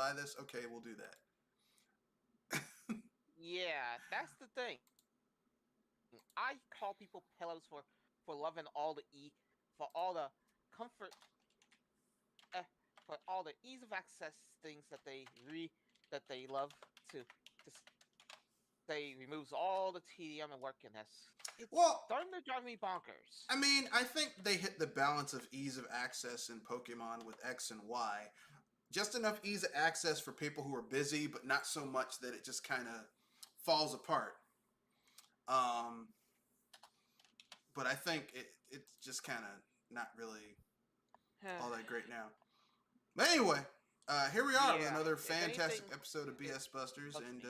buy this, okay, we'll do that. Yeah, that's the thing. I call people pillows for loving all the for all the comfort, for all the ease of access things that they love to say removes all the tedium and work in this. It's Well, starting to drive me bonkers. I mean, I think they hit the balance of ease of access in Pokemon with X and Y. Just enough ease of access for people who are busy, but not so much that it just kind of falls apart. Um, but I think it's just kind of not really all that great now. But anyway, here we are with Yeah, another if fantastic anything, episode of BS Busters, let's and see.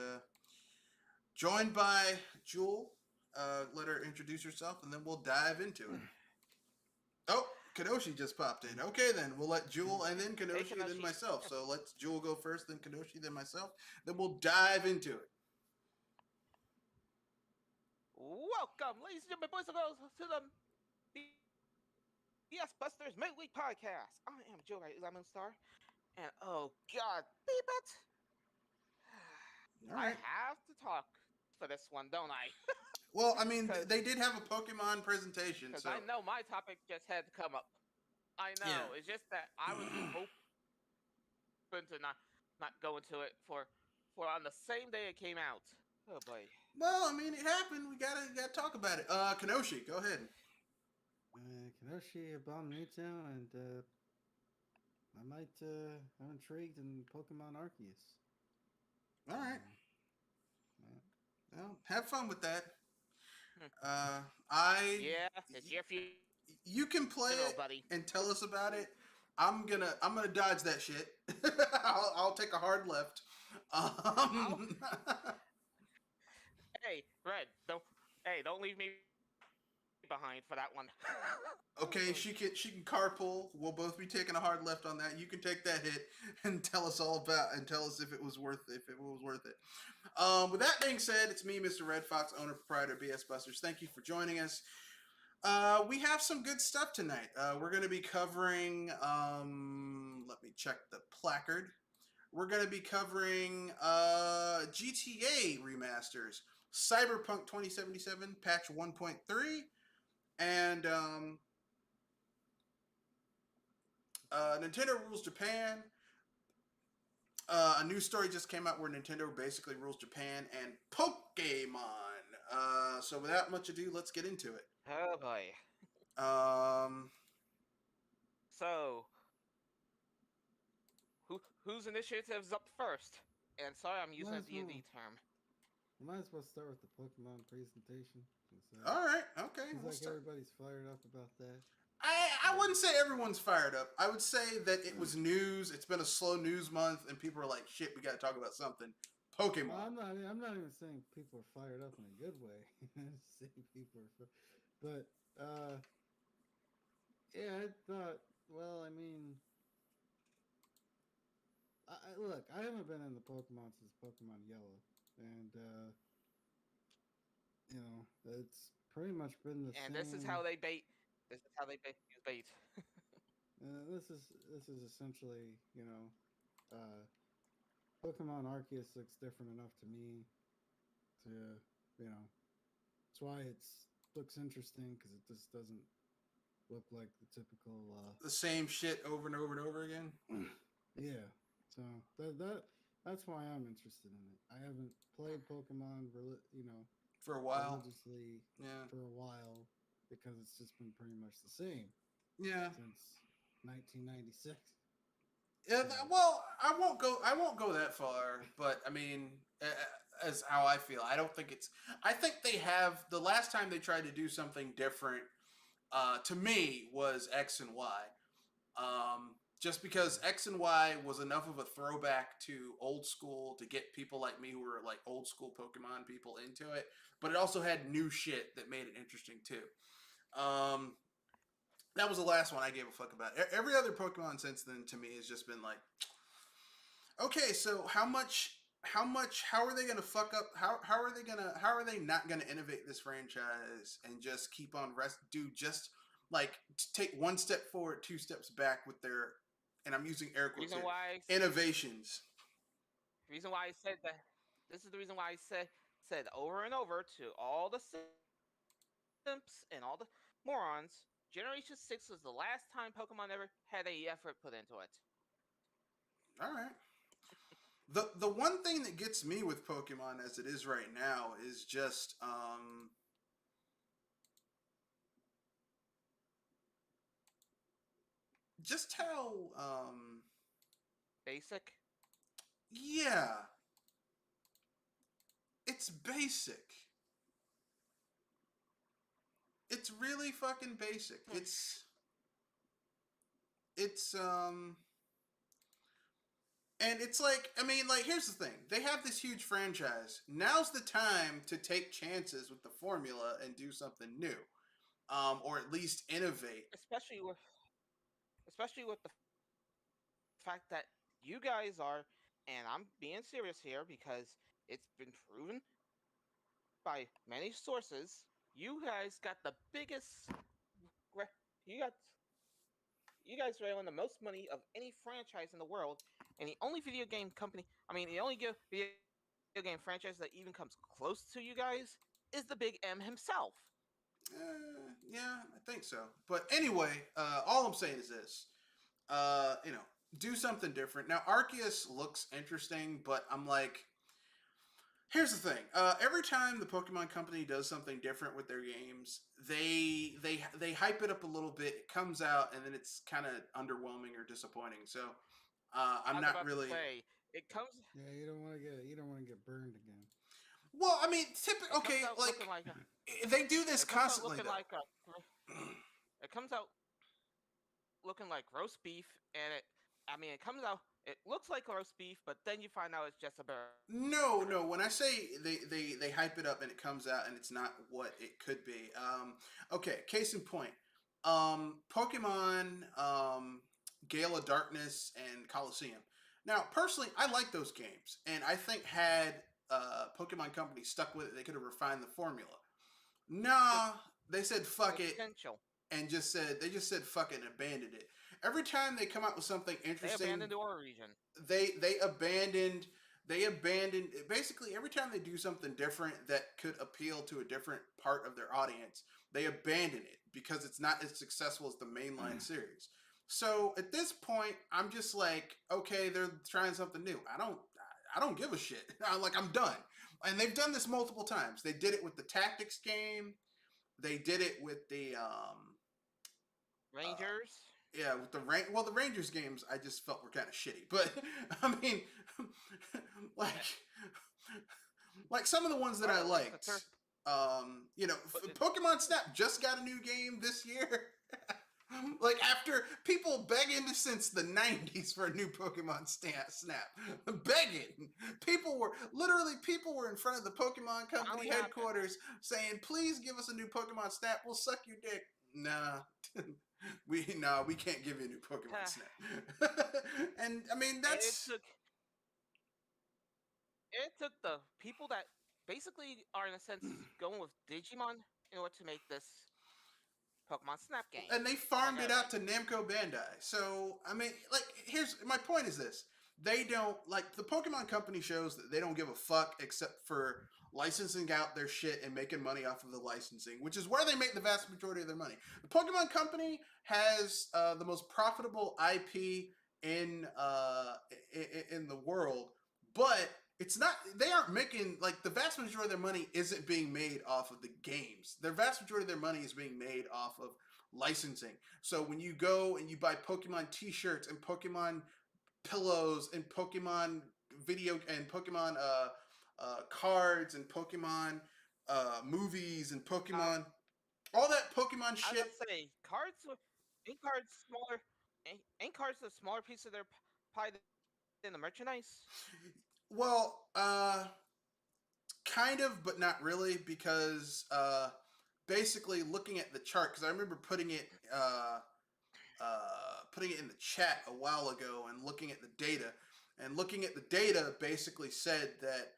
joined by Jewel. Let her introduce herself, and then we'll dive into it. Oh, Kadoshi just popped in. Okay, then we'll let Jewel and then Hey, Kadoshi, then Kenoshi. myself. So let's Jewel go first, then Kadoshi, then myself. Then we'll dive into it. Welcome, ladies and gentlemen, boys and girls, to the BS Busters Midweek Podcast. I am Joe Lemon Star, and oh god, beep it! All I right. have to talk for this one, don't I? Well, I mean, Because they did have a Pokemon presentation, I so know my topic just had to come up. I yeah. know. It's just that I was hoping to not go into it for on the same day it came out. Oh boy. Well, I mean, it happened. We gotta talk about it. Kenoshi, go ahead. Kenoshi Abomination, and I'm intrigued in Pokemon Arceus. All right. Yeah. Well, have fun with that. Hmm. I Yeah, it's your funeral, you can play it buddy. and tell us about it. I'm gonna dodge that shit. I'll take a hard left. I'll, Um, hey, Red, don't leave me behind for that one. Oh okay, boy. she can carpool. We'll both be taking a hard left on that. You can take that hit and tell us all about and tell us if it was worth it. With that being said, it's me, Mr. Red Fox, owner proprietor BS Busters. Thank you for joining us. We have some good stuff tonight. We're going to be covering. Let me check the placard. We're going to be covering GTA remasters, Cyberpunk 2077 patch 1.3, and Nintendo rules Japan. A new story just came out where Nintendo basically rules Japan and Pokemon. So without much ado, let's get into it. Oh boy. Um, So, whose initiative's up first? And sorry, I'm using Might a as D&D well. term. Might as well start with the Pokemon presentation. all right, okay. Seems We'll like start. everybody's fired up about that. I wouldn't say everyone's fired up. I would say that it was news. It's been a slow news month, and people are like, "Shit, we got to talk about something." Pokemon. Well, I'm not even saying people are fired up in a good way. I'm just saying people are, but yeah, I thought. Well, I mean, look, I haven't been in the Pokemon since Pokemon Yellow, and it's pretty much been the And same. this is how they bait. This is how they use bait. This is essentially, Pokemon Arceus looks different enough to me to, that's why it's looks interesting because it just doesn't look like the typical. The same shit over and over and over again. Yeah, so that's why I'm interested in it. I haven't played Pokemon, For a while. religiously Yeah. for a while because it's just been pretty much the same Yeah. since 1996. Yeah. Well, I won't go that far, but I mean, as how I feel, I don't think it's. I think they have the last time they tried to do something different. To me, was X and Y. Just because X and Y was enough of a throwback to old school to get people like me who were like old school Pokemon people into it, but it also had new shit that made it interesting too. Um, that was the last one I gave a fuck about. Every other Pokemon since then to me has just been like, okay, so how are they gonna fuck up how are they not gonna innovate this franchise and just keep on do just like take one step forward, two steps back with their, and I'm using air quotes Reason here, why innovations. reason why I said that. This is the reason why I said over and over to all the simps and all the morons. Generation 6 was the last time Pokemon ever had any effort put into it. All right. The one thing that gets me with Pokemon as it is right now is just how Basic. yeah, it's basic. It's really fucking basic. Hmm. It's and it's like, I mean, like, here's the thing. They have this huge franchise. Now's the time to take chances with the formula and do something new. Or at least innovate. Especially with the fact that you guys are, and I'm being serious here because it's been proven by many sources, you guys got the biggest. You got you guys are on the most money of any franchise in the world, and the only video game company, I mean, the only video game franchise that even comes close to you guys is the Big M himself. Yeah, I think so. But anyway, all I'm saying is this: you know, do something different. Now, Arceus looks interesting, but I'm like, here's the thing. Every time the Pokemon Company does something different with their games, they hype it up a little bit. It comes out, and then it's kind of underwhelming or disappointing. So I I'm was not about really. to say it comes. Yeah, you don't want to get burned again. Well, I mean, It okay, comes out like looking like a. they do this It comes out constantly, looking though. like a. It comes out looking like roast beef, and it. I mean, it comes out. It looks like roast beef, but then you find out it's just a burger. No, no. When I say they hype it up and it comes out and it's not what it could be. Okay, case in point. Pokemon, Gale of Darkness, and Coliseum. Now, personally, I like those games, and I think had Pokemon Company stuck with it, they could have refined the formula. The Nah, they said fuck it potential. and just said fuck it and abandoned it. Every time they come out with something They interesting, abandoned our region. they abandoned basically every time they do something different that could appeal to a different part of their audience, they abandon it because it's not as successful as the mainline series. So at this point, I'm just like, okay, they're trying something new. I don't give a shit. I'm done. And they've done this multiple times. They did it with the tactics game. They did it with the uh, Rangers. yeah, with the Rangers games I just felt were kind of shitty. But I mean, like like some of the ones that I Well, liked. You know, But Pokemon Snap just got a new game this year. Like after people begging since the '90s for a new Pokemon Snap, begging, people were in front of the Pokemon Company finally happened. headquarters saying, "Please give us a new Pokemon Snap. We'll suck your dick." Nah, we can't give you a new Pokemon Snap. And I mean And that's it took the people that basically are in a sense going with Digimon in order to make this Pokemon Snap game. and they Am I farmed right? it out to Namco Bandai. So I mean, like, here's my point: is this? They don't like the Pokemon Company shows that they don't give a fuck except for licensing out their shit and making money off of the licensing, which is where they make the vast majority of their money. The Pokemon Company has the most profitable IP in in the world, but it's not. They aren't making like the vast majority of their money isn't being made off of the games. The vast majority of their money is being made off of licensing. So when you go and you buy Pokemon T-shirts and Pokemon pillows and Pokemon video and Pokemon cards and Pokemon movies and Uh, Pokemon all that Pokemon I was shit. gonna say ain't cards smaller. Ain't cards a smaller piece of their pie than the merchandise? Well, kind of, but not really, because basically looking at the chart, because I remember putting it in the chat a while ago and looking at the data, and looking at the data basically said that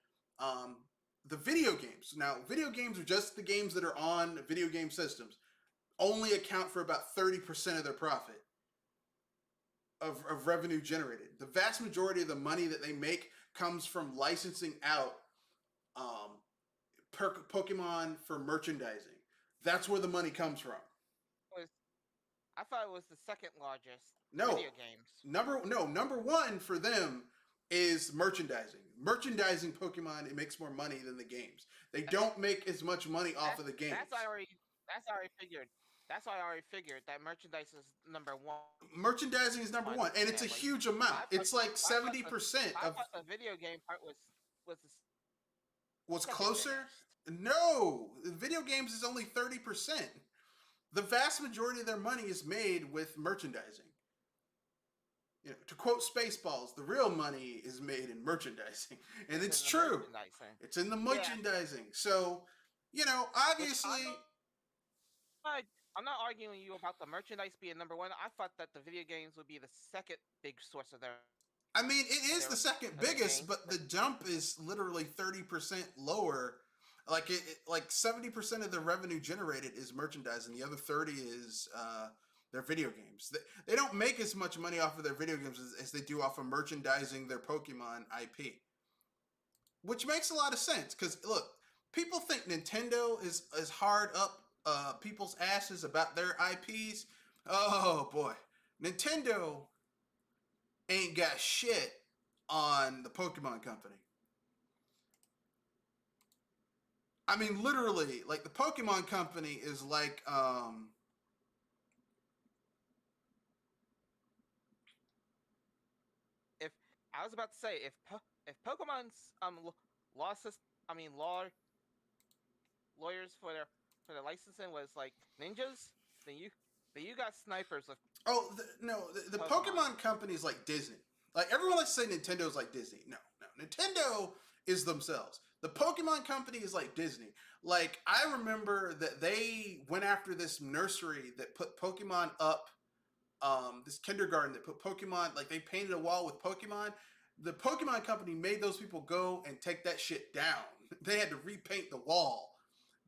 the video games, now video games are just the games that are on video game systems, only account for about 30% of their profit of revenue generated. The vast majority of the money that they make comes from licensing out um, Pokemon for merchandising. That's where the money comes from. I thought it was the second largest No, video games. number one for them is merchandising. Merchandising Pokemon, it makes more money than the games. They don't make as much money off of the games. That's already figured. That's why I already figured that merchandise is number one. Merchandising is number one, and it's a huge amount. It's like 70% I of. thought the video game part was Was second closer? biggest. No, video games is only 30%. The vast majority of their money is made with merchandising. You know, to quote Spaceballs, the real money is made in merchandising, and it's true. It's in the merchandising. So, you know, obviously. I'm not arguing with you about the merchandise being number one. I thought that the video games would be the second big source of their. I mean, it is the second biggest, but the jump is literally 30% lower. Like like 70% of the revenue generated is merchandise, and the other 30 is their video games. They don't make as much money off of their video games as they do off of merchandising their Pokemon IP, which makes a lot of sense. Because look, people think Nintendo is hard up people's asses about their IPs. Oh boy, Nintendo ain't got shit on the Pokemon Company. I mean, literally, like the Pokemon Company is like, If I was about to say, if Pokemon's lawyers for their licensing was like ninjas, then you got snipers of. Oh the Pokemon Company is like Disney. Like everyone likes to say Nintendo's like Disney. No, Nintendo is themselves. The Pokemon Company is like Disney. Like I remember that they went after this nursery that put Pokemon up, this kindergarten that put Pokemon, like they painted a wall with Pokemon. The Pokemon Company made those people go and take that shit down. They had to repaint the wall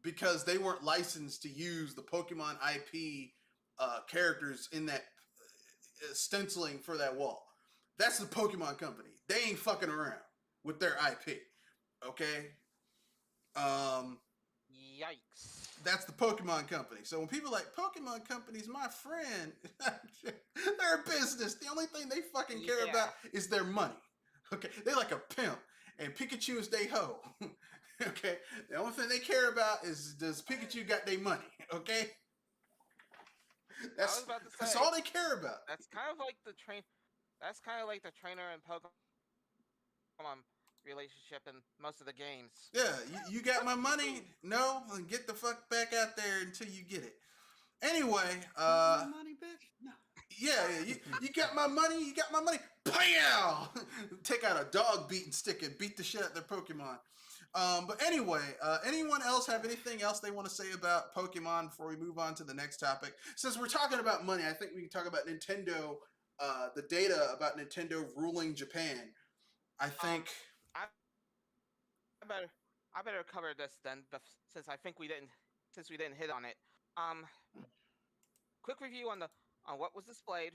because they weren't licensed to use the Pokemon IP characters in that stenciling for that wall. That's the Pokemon Company. They ain't fucking around with their IP. Okay? Yikes. That's the Pokemon Company. So when people are like, Pokemon Company's my friend, they're a business. The only thing they fucking care about is their money. Okay? They like a pimp. And Pikachu is they hoe. Okay? The only thing they care about is, does Pikachu got their money? Okay? That's all they care about. That's kind of like the trainer and Pokemon relationship in most of the games. Yeah, you got my money? No? Then get the fuck back out there until you get it. Anyway, money, bitch? No. Yeah, you got my money? You got my money? Pow! Take out a dog beating stick and beat the shit out of their Pokemon. But anyway, anyone else have anything else they want to say about Pokemon before we move on to the next topic? Since we're talking about money, I think we can talk about Nintendo, the data about Nintendo ruling Japan. I think... I better cover this then, since we didn't hit on it. Quick review on what was displayed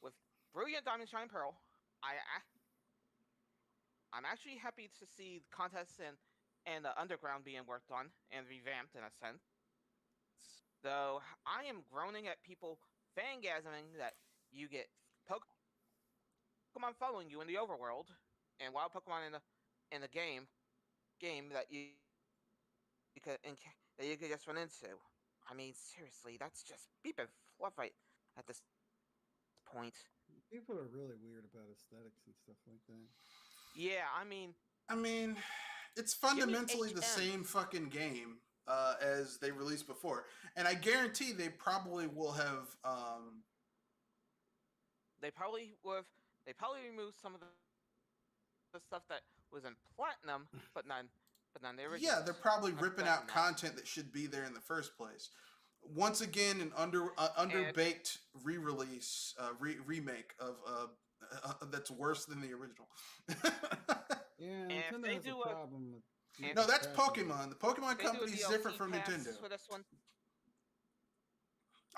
with Brilliant Diamond Shine Pearl. I'm actually happy to see the contests and the underground being worked on and revamped in a sense. Though I am groaning at people fangasming that you get Pokemon following you in the overworld and wild Pokemon in the game that you could just run into. I mean, seriously, that's just beep and fluff right at this point. People are really weird about aesthetics and stuff like that. Yeah, I mean, it's fundamentally the same fucking game as they released before, and I guarantee they probably will have. They probably removed some of the stuff that was in Platinum, but none the original. Yeah, they're probably ripping out content that should be there in the first place. Once again, an underbaked re-release, remake of that's worse than the original. Yeah, Nintendo has a problem with. No, that's Pokemon. The Pokemon Company is different from Nintendo. For this one.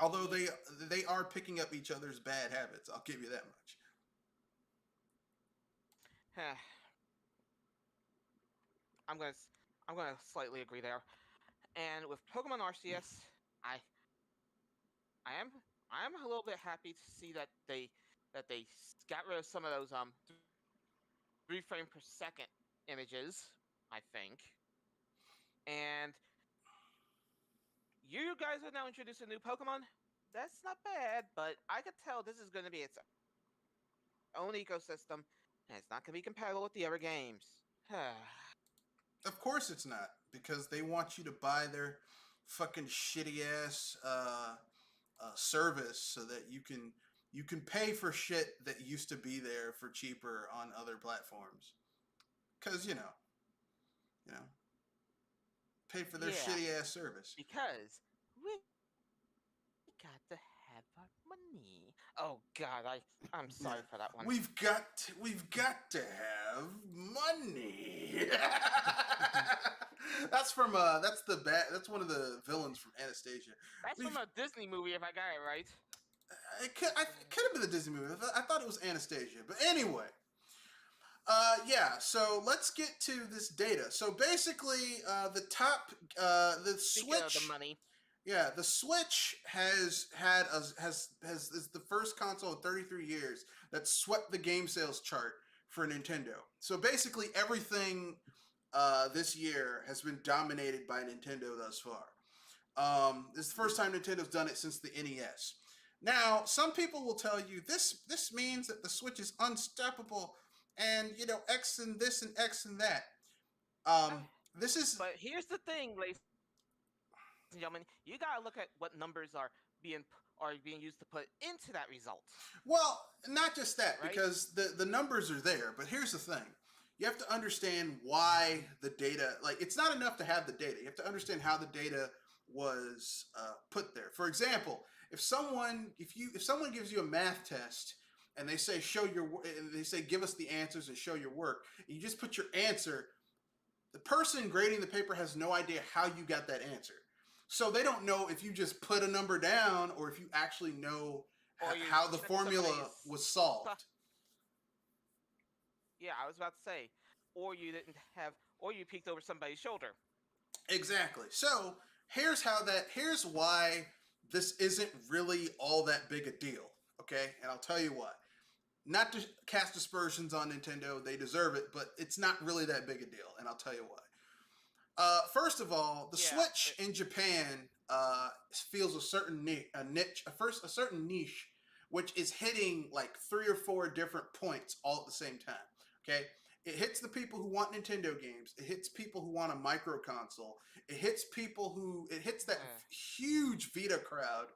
Although they are picking up each other's bad habits, I'll give you that much. I'm gonna slightly agree there. And with Pokemon Arceus, I I am I am a little bit happy to see that they got rid of some of those 3 frame per second images. I think, and you guys are now introducing new Pokemon. That's not bad, but I could tell this is going to be its own ecosystem, and it's not going to be compatible with the other games. Of course it's not, because they want you to buy their fucking shitty ass service so that you can pay for shit that used to be there for cheaper on other platforms. Cause you know, pay for their Yeah, shitty ass service. because we got to have our money. Oh God, I'm sorry Yeah. for that one. We've got to have money. That's one of the villains from Anastasia. That's We've from a Disney movie, if I got it right. it could have been the Disney movie. I thought it was Anastasia, but anyway. Yeah. So let's get to this data. So basically, the Speaking Switch. of the money, Yeah, the Switch has is the first console in 33 years that swept the game sales chart for Nintendo. So basically, everything this year has been dominated by Nintendo thus far. This is the first time Nintendo's done it since the NES. Now, some people will tell you this means that the Switch is unstoppable, and X and this and X and that. This is but here's the thing, ladies and gentlemen, you gotta look at what numbers are being used to put into that result, well, not just that, right? because the numbers are there, but here's the thing. You have to understand why the data, like, it's not enough to have the data. You have to understand how the data was put there. For example, if someone gives you a math test and they say and they say give us the answers and show your work, and you just put your answer, the person grading the paper has no idea how you got that answer. So they don't know if you just put a number down or if you actually know how the formula was solved. Yeah, I was about to say, or you peeked over somebody's shoulder. Exactly. So here's why this isn't really all that big a deal. Okay, and I'll tell you why. Not to cast aspersions on Nintendo, they deserve it, but it's not really that big a deal, and I'll tell you why. First of all, the Switch in Japan feels a certain a certain niche, which is hitting like 3 or 4 different points all at the same time. Okay, it hits the people who want Nintendo games. It hits people who want a micro console. It hits that huge Vita crowd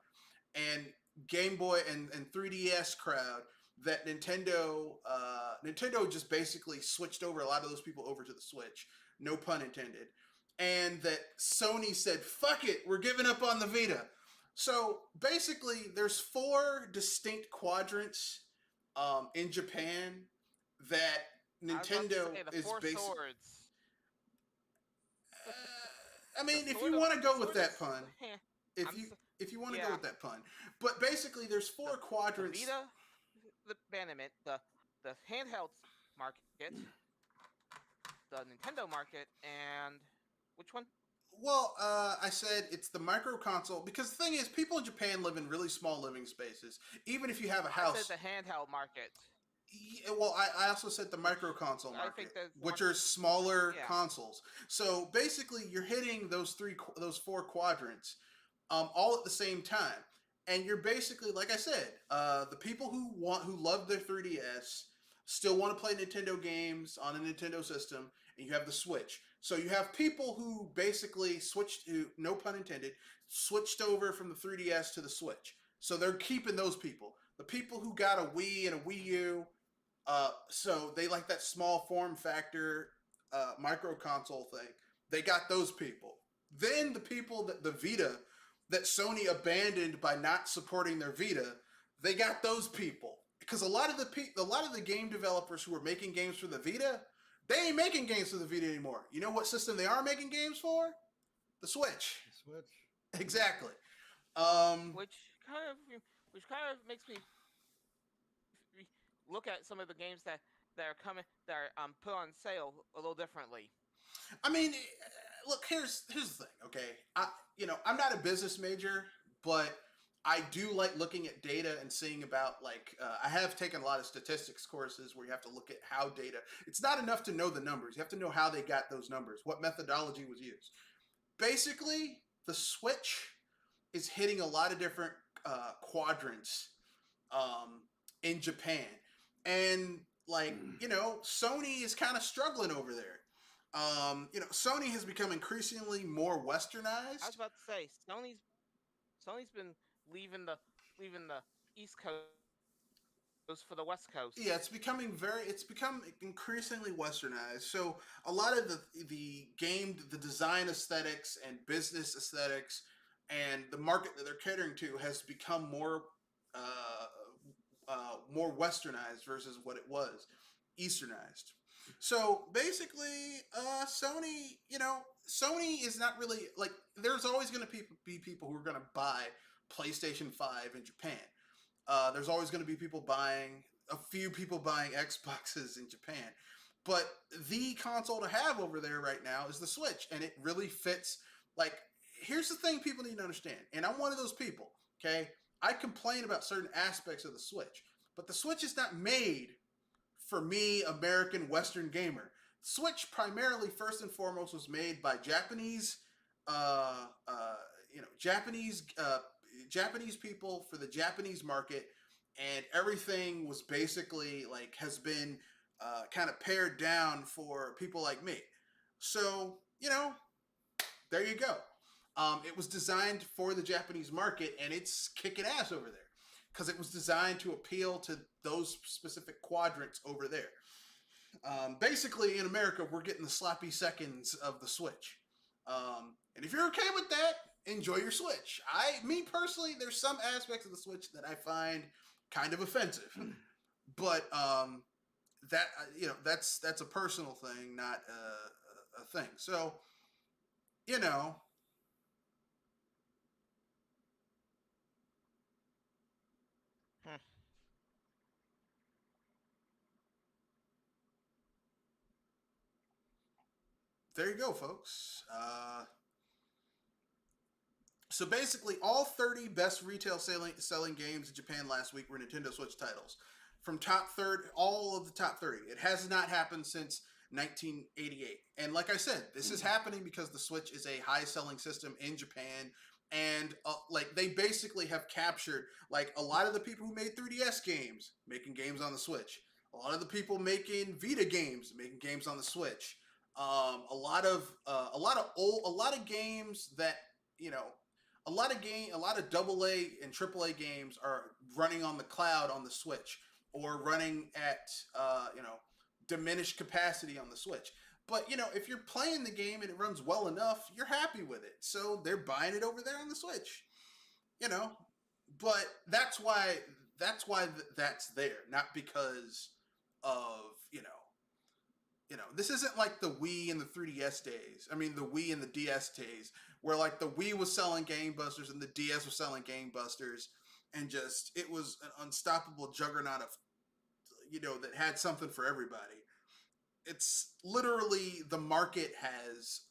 and Game Boy and 3DS crowd that Nintendo just basically switched over a lot of those people over to the Switch. No pun intended. And that Sony said, fuck it, we're giving up on the Vita. So basically, there's 4 distinct quadrants in Japan that Nintendo is basically. I mean, if you want to go with that pun, if you want to go with that pun, but basically, there's 4 quadrants. The Vita, the abandonment, the handheld market, the Nintendo market, and which one? Well, I said it's the micro console because the thing is, people in Japan live in really small living spaces. Even if you have a house. I said the handheld market. Yeah, well, I also said the micro console market, which are smaller consoles. So basically, you're hitting those 4 quadrants, all at the same time, and you're basically, like I said, the people who love their 3DS still want to play Nintendo games on a Nintendo system, and you have the Switch. So you have people who basically no pun intended, switched over from the 3DS to the Switch. So they're keeping those people. The people who got a Wii and a Wii U, so they like that small form factor micro console thing. They got those people. Then the people the Vita that Sony abandoned by not supporting their Vita, they got those people. Because a lot of the game developers who were making games for the Vita, they ain't making games for the Vita anymore. You know what system they are making games for? The Switch. The Switch. Exactly. Which kind of makes me look at some of the games that are put on sale a little differently. I mean, look, here's the thing, okay? I'm not a business major, but I do like looking at data and seeing about I have taken a lot of statistics courses where you have to look at how data. It's not enough to know the numbers. You have to know how they got those numbers, what methodology was used. Basically, the Switch is hitting a lot of different quadrants um, in Japan, and Sony is kind of struggling over there. Sony has become increasingly more I was westernized. about to say Sony's been leaving the East Coast for the West Coast. Yeah, it's become increasingly westernized. So a lot of the design aesthetics and business aesthetics and the market that they're catering to has become more westernized versus what it was easternized. So basically, Sony is not really like. There's always going to be people who are going to buy PlayStation 5 in Japan. There's always going to be a few people buying Xboxes in Japan. But the console to have over there right now is the Switch, and it really fits. Like, here's the thing people need to understand, and I'm one of those people, okay? I complain about certain aspects of the Switch, but the Switch is not made for me, American Western gamer. Switch primarily, first and foremost, was made by Japanese, Japanese people for the Japanese market, and everything was basically has been kind of pared down for people like me. So there you go. It was designed for the Japanese market, and it's kicking ass over there because it was designed to appeal to those specific quadrants over there. Basically, in America, we're getting the sloppy seconds of the Switch. And if you're okay with that, enjoy your Switch. Me personally, there's some aspects of the Switch that I find kind of offensive, but that's a personal thing, not a thing. So, you know, Hmm. there you go, folks. So basically, all 30 best retail selling games in Japan last week were Nintendo Switch titles. From top third, all of the top 30. It has not happened since 1988. And like I said, this is happening because the Switch is a high selling system in Japan. And they basically have captured a lot of the people who made 3DS games making games on the Switch. A lot of the people making Vita games making games on the Switch. A lot of games that you know a lot of AA and AAA games are running on the cloud on the Switch or running at diminished capacity on the Switch. But if you're playing the game and it runs well enough, you're happy with it. So they're buying it over there on the Switch. You know, but that's there, not because of this isn't like the Wii and the 3DS days. I mean, the Wii and the DS days, where the Wii was selling gangbusters and the DS was selling gangbusters, and just it was an unstoppable juggernaut of that had something for everybody. It's literally the market has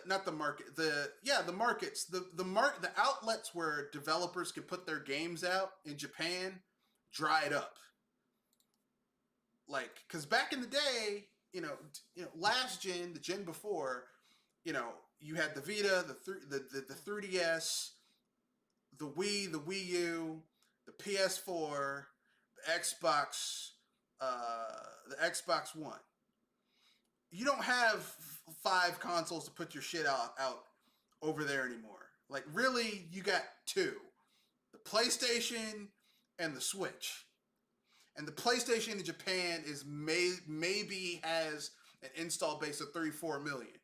not the market the markets the outlets where developers can put their games out in Japan dried up. Because back in the day, last gen, the gen before, you had the Vita, the 3DS, the Wii, the Wii U, the PS4, the Xbox One. You don't have 5 consoles to put your shit out over there anymore. Really, you got 2: the PlayStation and the Switch. And the PlayStation in Japan is maybe has an install base of 34 million,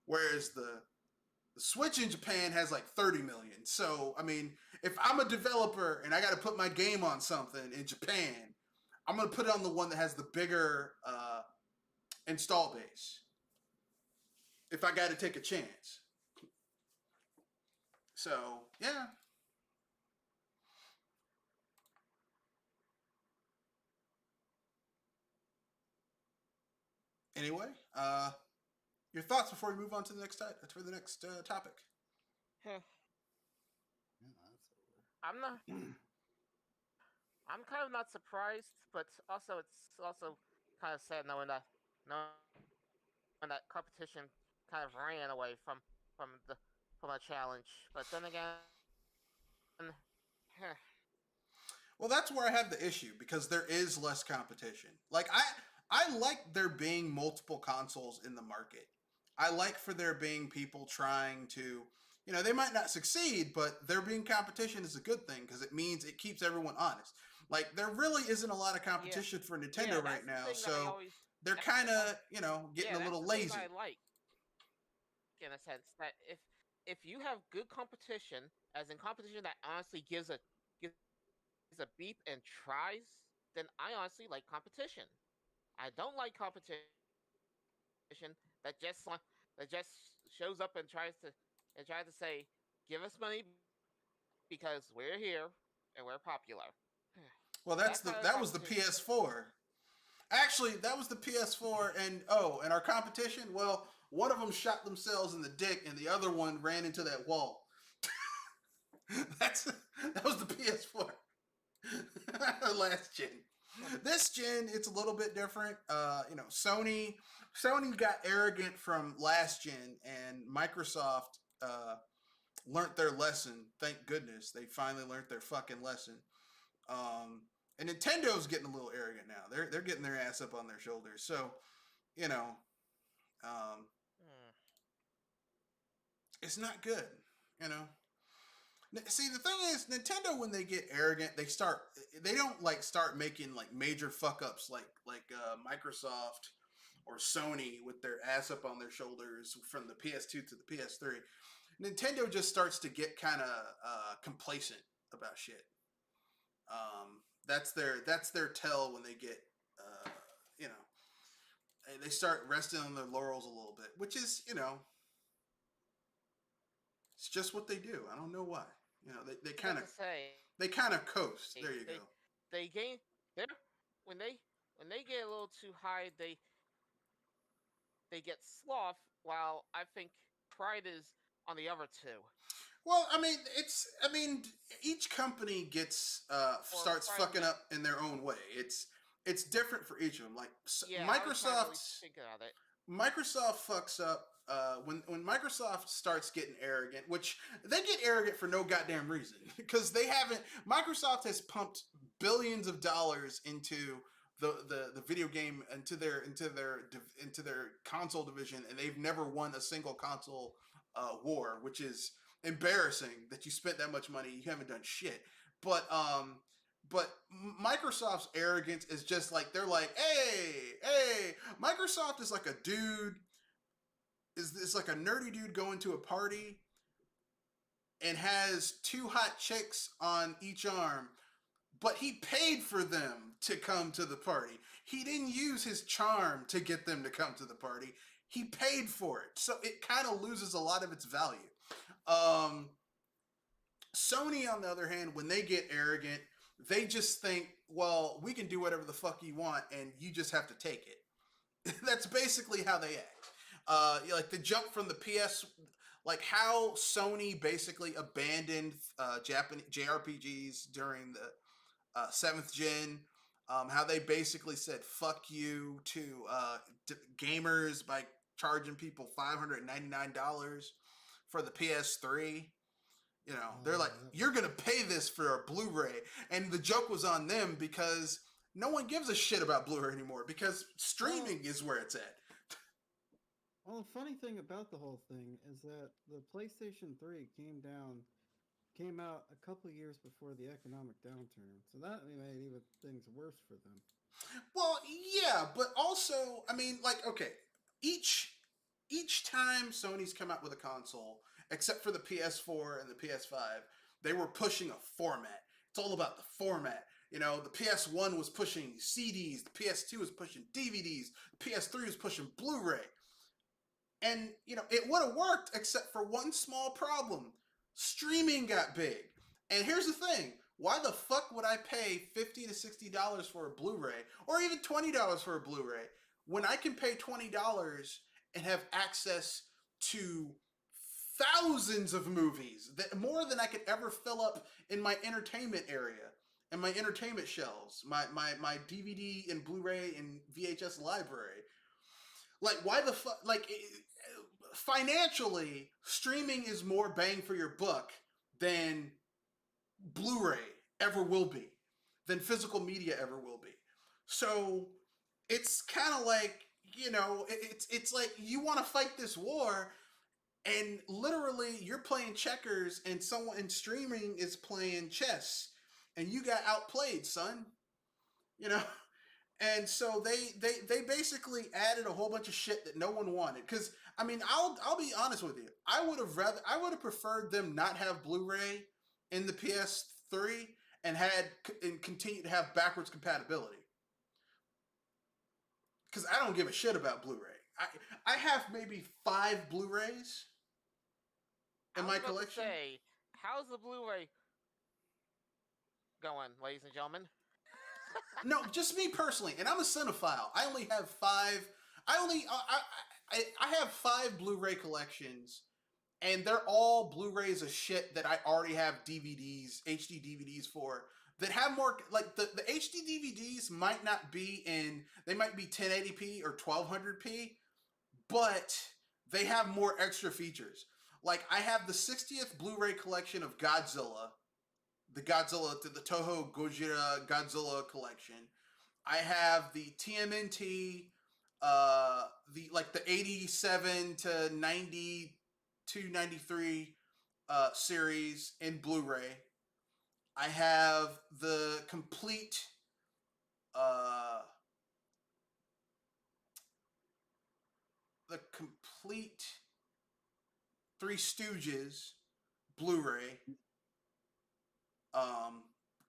whereas the Switch in Japan has 30 million. So I mean, if I'm a developer and I got to put my game on something in Japan, I'm gonna put it on the one that has the bigger install base. If I got to take a chance. So yeah. Anyway, your thoughts before we move on to the next topic. Huh. Yeah, that's over. I'm not. I'm kind of not surprised, but also it's also kind of sad knowing that competition kind of ran away from the from a challenge. But then again, Well, that's where I have the issue because there is less competition. Like I like there being multiple consoles in the market. I like for there being people trying to, they might not succeed, but there being competition is a good thing because it means it keeps everyone honest. Like there really isn't a lot of yeah, competition for Nintendo yeah, right that's the now, thing that I so always. they're That's kind that's of, getting yeah, a that's little the thing lazy. that I like in a sense that if you have good competition, as in competition that honestly gives a beep and tries, then I honestly like competition. I don't like competition that just shows up and tries to say, "Give us money because we're here and we're popular." Well, That kind of that was the competition. PS4. Actually, that was the PS4, and our competition. Well, one of them shot themselves in the dick, and the other one ran into that wall. That was the PS4 last gen. This gen, it's a little bit different. Sony got arrogant from last gen, and Microsoft learned their lesson. Thank goodness they finally learned their fucking lesson. Um, and Nintendo's getting a little arrogant now. They're getting their ass up on their shoulders. So, you know, um, Hmm. it's not good. You know. See, the thing is, Nintendo when they get arrogant, they don't like start making like major fuck ups like Microsoft or Sony with their ass up on their shoulders from the PS2 to the PS3. Nintendo just starts to get kind of complacent about shit. That's their tell when they get uh, you know they start resting on their laurels a little bit, which is it's just what they do. I don't know why. They I kind got of to say, they kind of coast. There you go. they gain they when they get a little too high, they get sloth. While I think pride is on the other two, Well, I mean, each company gets or starts pride fucking up in their own way. It's different for each of them. Like yeah, I was not really Microsoft's thinking about it. Microsoft fucks up when Microsoft starts getting arrogant, which they get arrogant for no goddamn reason because they haven't. Microsoft has pumped billions of dollars into the video game into their console division, and they've never won a single console war, which is embarrassing that you spent that much money. You haven't done shit, but Microsoft's arrogance is just like they're like, hey, Microsoft is like a dude, is like a nerdy dude going to a party and has two hot chicks on each arm, but he paid for them to come to the party. He didn't use his charm to get them to come to the party. He paid for it, so it kind of loses a lot of its value. Um, Sony, on the other hand, when they get arrogant, they just think, well, we can do whatever the fuck you want, and you just have to take it. That's basically how they act. Like the jump from the PS, like how Sony basically abandoned Japanese JRPGs during the seventh gen. How they basically said "fuck you" to gamers by charging people $599 for the PS3. They're like, you're gonna pay this for a Blu-ray, and the joke was on them because no one gives a shit about Blu-ray anymore because streaming is where it's at. Well, the funny thing about the whole thing is that the PlayStation 3 came out a couple years before the economic downturn, so that made even things worse for them. Well, yeah, but also, I mean, like, okay, each time Sony's come out with a console, except for the PS4 and the PS5, they were pushing a format. It's all about the format. The PS1 was pushing CDs, the PS2 was pushing DVDs, the PS3 was pushing Blu-ray. And, it would have worked except for one small problem. Streaming got big. And here's the thing. Why the fuck would I pay $50 to $60 for a Blu-ray or even $20 for a Blu-ray when I can pay $20 and have access to thousands of movies, that more than I could ever fill up in my entertainment area and my entertainment shelves, my DVD and Blu-ray and VHS library. Like, why the fuck? Like, financially, streaming is more bang for your buck than Blu-ray ever will be, than physical media ever will be. So it's kind of like, it's like you want to fight this war, and literally you're playing checkers, and someone in streaming is playing chess, and you got outplayed, son. You know. And so they basically added a whole bunch of shit that no one wanted. Because I mean, I'll be honest with you. I would have preferred them not have Blu-ray in the PS3 and continue to have backwards compatibility. Because I don't give a shit about Blu-ray. I have maybe 5 Blu-rays in my collection. How's the Blu-ray going, ladies and gentlemen? No, just me personally, and I'm a cinephile. I only have 5. I have 5 Blu-ray collections, and they're all Blu-rays of shit that I already have DVDs, HD DVDs for. That have more, like the HD DVDs might not be they might be 1080p or 1200p, but they have more extra features. Like, I have the 60th Blu-ray collection of Godzilla. The Toho Gojira Godzilla collection. I have the TMNT, the 87 to 92, 93 series in Blu-ray. I have the complete Three Stooges Blu-ray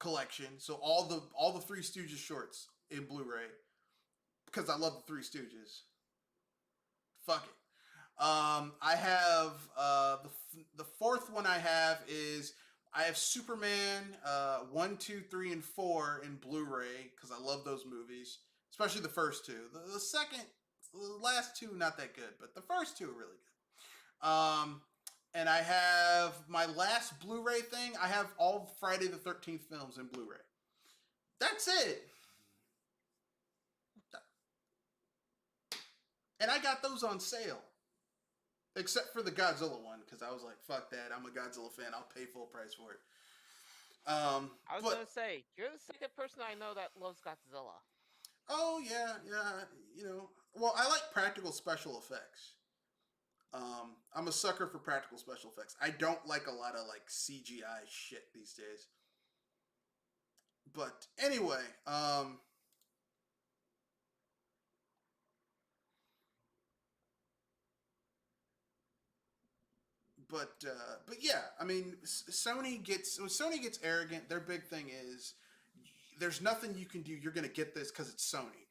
collection. So all the Three Stooges shorts in Blu-ray, because I love the Three Stooges. Fuck it. I have the fourth one I have Superman 1, 2, 3, and 4 in Blu-ray, because I love those movies, especially the first 2. The last 2 not that good, but the first 2 are really good. And I have my last Blu-ray thing. I have all Friday the 13th films in Blu-ray. That's it. And I got those on sale. Except for the Godzilla one, because I was like, fuck that. I'm a Godzilla fan. I'll pay full price for it. I was going to say, you're the second person I know that loves Godzilla. Oh, yeah. Well, I like practical special effects. I'm a sucker for practical special effects. I don't like a lot of like CGI shit these days. But anyway, but yeah, I mean, Sony gets arrogant. Their big thing is there's nothing you can do. You're gonna get this because it's Sony.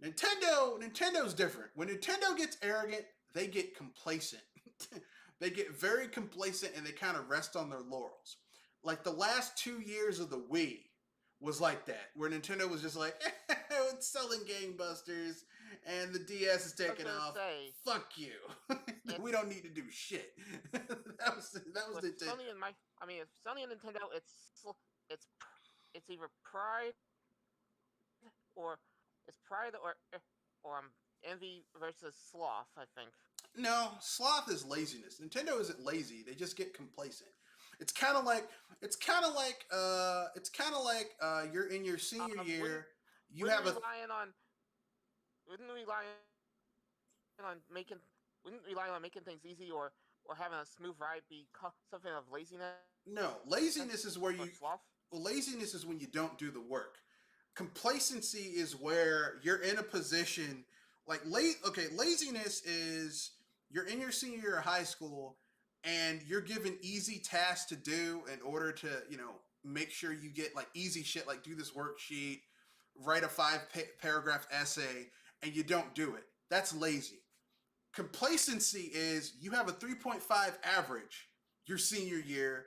Nintendo's different. When Nintendo gets arrogant, they get complacent. They get very complacent, and they kind of rest on their laurels. Like the last 2 years of the Wii was like that, where Nintendo was just like, it's selling gangbusters, and the DS is taking off. Fuck you. We don't need to do shit. that was the Sony and Sony and Nintendo, it's either pride or envy versus sloth, I think. No, sloth is laziness. Nintendo isn't lazy. They just get complacent. It's kind of like you're in your senior year. Wouldn't relying on making things easy or having a smooth ride be something of laziness. No, laziness is where sloth? Laziness is when you don't do the work. Complacency is where you're in a position like laziness is you're in your senior year of high school and you're given easy tasks to do in order to, make sure you get like easy shit, like do this worksheet, write a 5-paragraph essay, and you don't do it. That's lazy. Complacency is you have a 3.5 average your senior year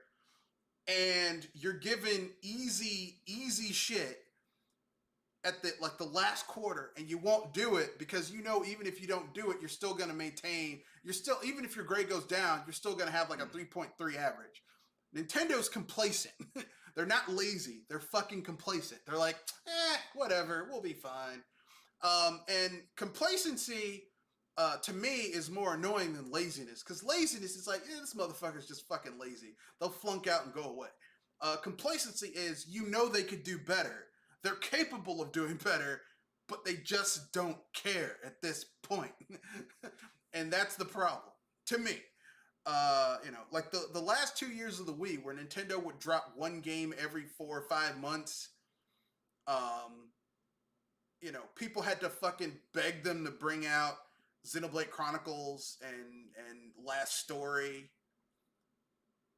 and you're given easy shit at the last quarter, and you won't do it because you know even if you don't do it, you're still going to maintain. You're still, even if your grade goes down, you're still going to have like a 3.3 average. Nintendo's complacent. They're not lazy. They're fucking complacent. They're like, whatever, we'll be fine. And complacency, to me, is more annoying than laziness. Because laziness is like, this motherfucker's just fucking lazy. They'll flunk out and go away. Complacency is, you know they could do better. They're capable of doing better, but they just don't care at this point. And that's the problem, to me. Like the last 2 years of the Wii, where Nintendo would drop one game every 4 or 5 months, people had to fucking beg them to bring out Xenoblade Chronicles and Last Story.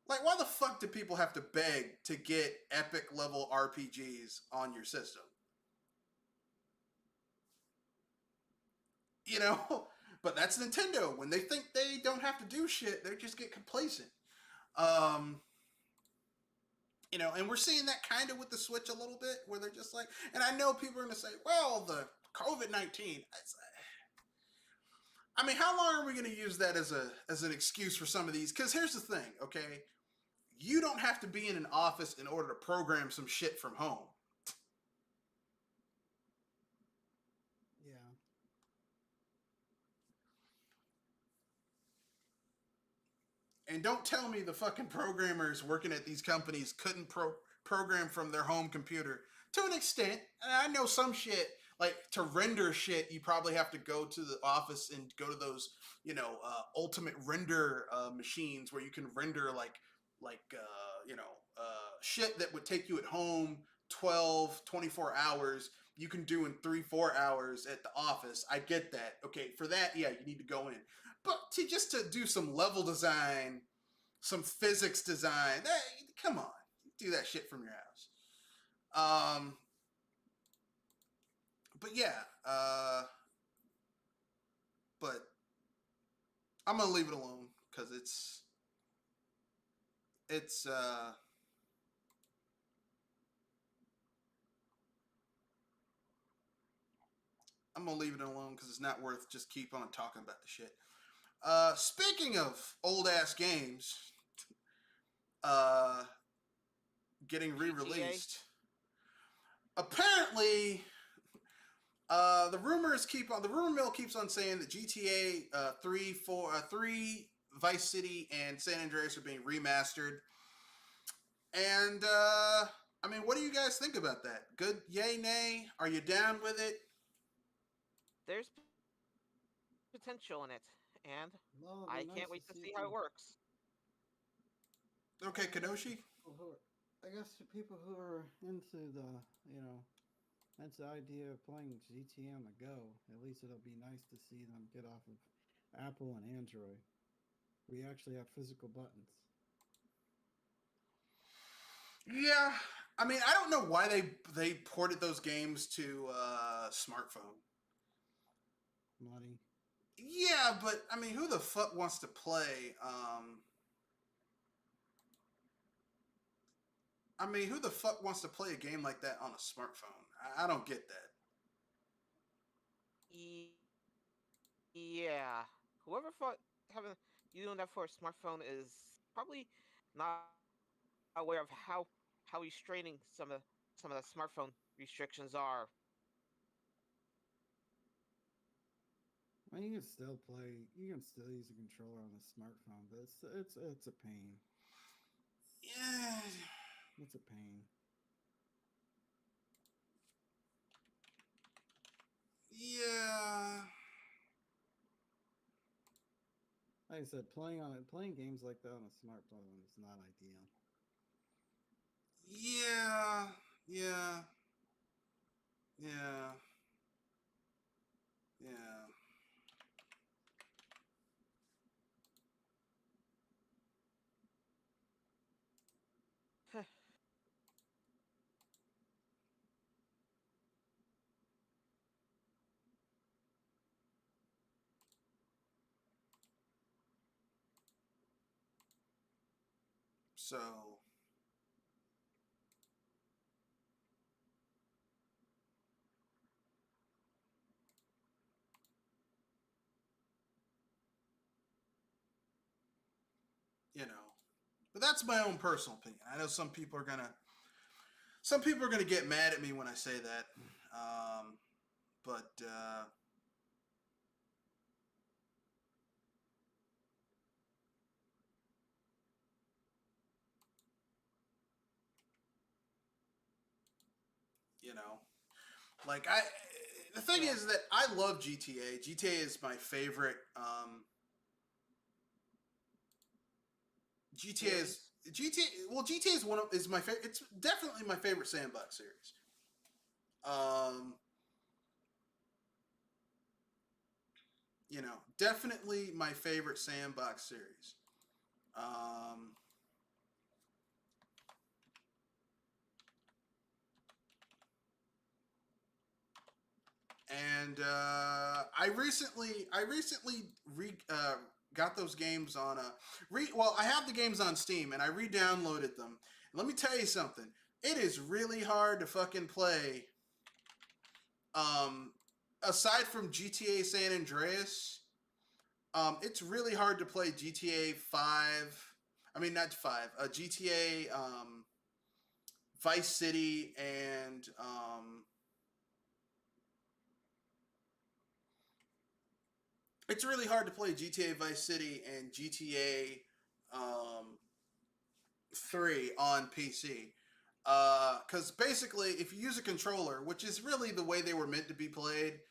Like, why the fuck do people have to beg to get epic level RPGs on your system? But that's Nintendo. When they think they don't have to do shit, they just get complacent. And we're seeing that kind of with the Switch a little bit, where they're just like, and I know people are going to say, well, the COVID-19. I mean, how long are we going to use that as an excuse for some of these? Because here's the thing, okay? You don't have to be in an office in order to program some shit from home. Yeah. And don't tell me the fucking programmers working at these companies couldn't program from their home computer. To an extent, and I know some shit, like to render shit, you probably have to go to the office and go to those, ultimate render machines where you can render shit that would take you at home 12, 24 hours. You can do in 3-4 hours at the office. I get that. Okay, for that, yeah, you need to go in. But to do some level design, some physics design, come on, do that shit from your house. But yeah, but I'm gonna leave it alone because it's I'm gonna leave it alone because it's not worth just keep on talking about the shit. Speaking of old ass games, getting re-released. Apparently, the rumor mill keeps on saying that GTA 3, Vice City, and San Andreas are being remastered. And I mean, what do you guys think about that? Good, yay, nay? Are you down with it? There's potential in it, and Well, I can't wait to see how it works. Okay, Kadoshi? I guess the people who are into the idea of playing GTA on the go, at least it'll be nice to see them get off of Apple and Android. We actually have physical buttons. Yeah, I mean, I don't know why they ported those games to smartphone. Money. Yeah, but I mean, who the fuck wants to play? Who the fuck wants to play a game like that on a smartphone? I don't get that. Yeah, whoever thought you doing that for a smartphone is probably not aware of how restraining some of the smartphone restrictions are. I mean, you can still play. You can still use a controller on a smartphone, but it's a pain. Yeah, It's a pain. yeah. Like I said, playing games like that on a smartphone is not ideal. Yeah, yeah, yeah, yeah. So, But that's my own personal opinion. I know some people are gonna get mad at me when I say that. But you know, like the thing is that I love GTA. GTA is my favorite. GTA is GTA. Well, GTA is my favorite. It's definitely my favorite sandbox series. Um, definitely my favorite sandbox series. Um, and I recently got those games on well, I have the games on Steam and I re-downloaded them. Let me tell you something. It is really hard to fucking play. Aside from GTA San Andreas, it's really hard to play GTA 5. I mean, not 5. GTA Vice City and it's really hard to play GTA Vice City and GTA um, 3 on PC. Because basically, if you use a controller, which is really the way they were meant to be played,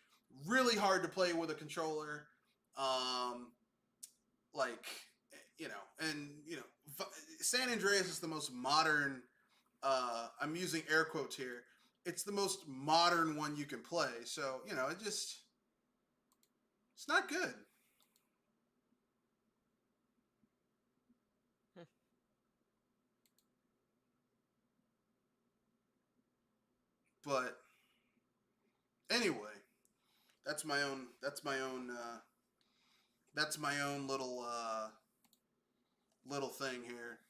really hard to play with a controller. Um, like, and San Andreas is the most modern. I'm using air quotes here. It's the most modern one you can play. So it's not good. But anyway, that's my own. That's my own. That's my own little thing here.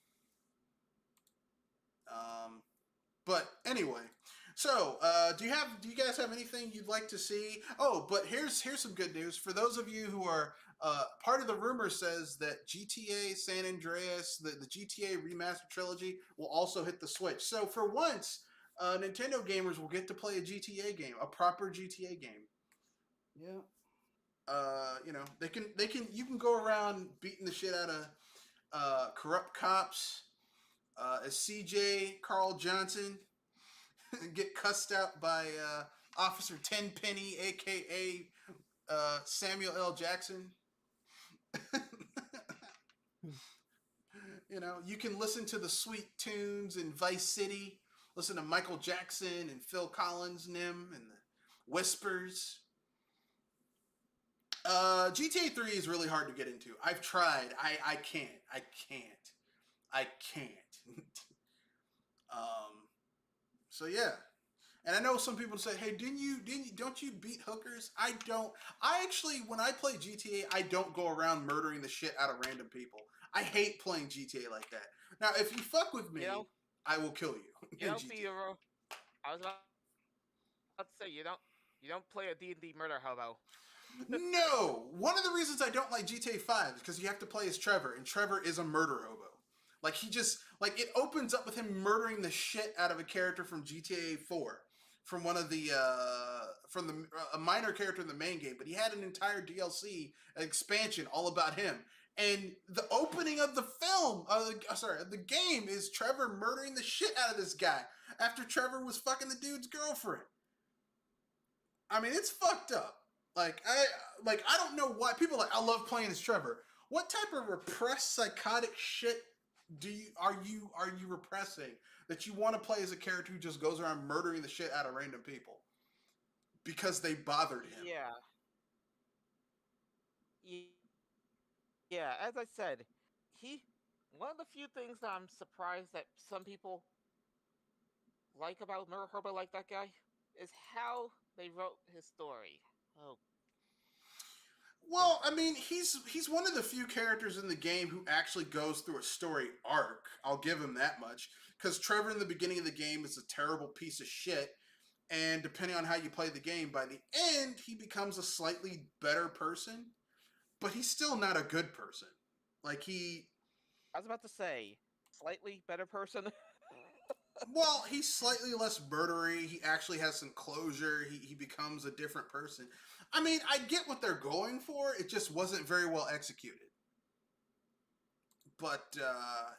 But anyway, so do you guys have anything you'd like to see? Oh, but here's some good news for those of you who are part of the rumor says that GTA San Andreas, the GTA remastered trilogy, will also hit the Switch. So for once, Nintendo gamers will get to play a GTA game, a proper GTA game. Yeah. You can go around beating the shit out of corrupt cops as CJ Carl Johnson and get cussed out by Officer Tenpenny, aka Samuel L. Jackson. You can listen to the sweet tunes in Vice City. Listen to Michael Jackson and Phil Collins, Nim, and the Whispers. GTA 3 is really hard to get into. I've tried. I can't. I can't. So yeah. And I know some people say, "Hey, don't you beat hookers?" I don't. I actually, when I play GTA, I don't go around murdering the shit out of random people. I hate playing GTA like that. Now, if you fuck with me, I will kill you. You don't see your. I was about to say you don't play a D&D murder hobo. No, one of the reasons I don't like GTA 5 is because you have to play as Trevor, and Trevor is a murder hobo. Like it opens up with him murdering the shit out of a character from GTA 4, from one of the a minor character in the main game, but he had an entire DLC expansion all about him. And the opening of the film, the game is Trevor murdering the shit out of this guy after Trevor was fucking the dude's girlfriend. I mean, it's fucked up. I don't know why people are like, I love playing as Trevor. What type of repressed psychotic shit are you repressing that you want to play as a character who just goes around murdering the shit out of random people because they bothered him? Yeah. Yeah, as I said, one of the few things that I'm surprised that some people like about Murder Hobo like that guy is how they wrote his story. Oh. Well, I mean, he's one of the few characters in the game who actually goes through a story arc. I'll give him that much. Because Trevor in the beginning of the game is a terrible piece of shit, and depending on how you play the game, by the end, he becomes a slightly better person, but he's still not a good person. I was about to say, slightly better person. Well, he's slightly less murdery. He actually has some closure. He becomes a different person. I mean, I get what they're going for. It just wasn't very well executed. But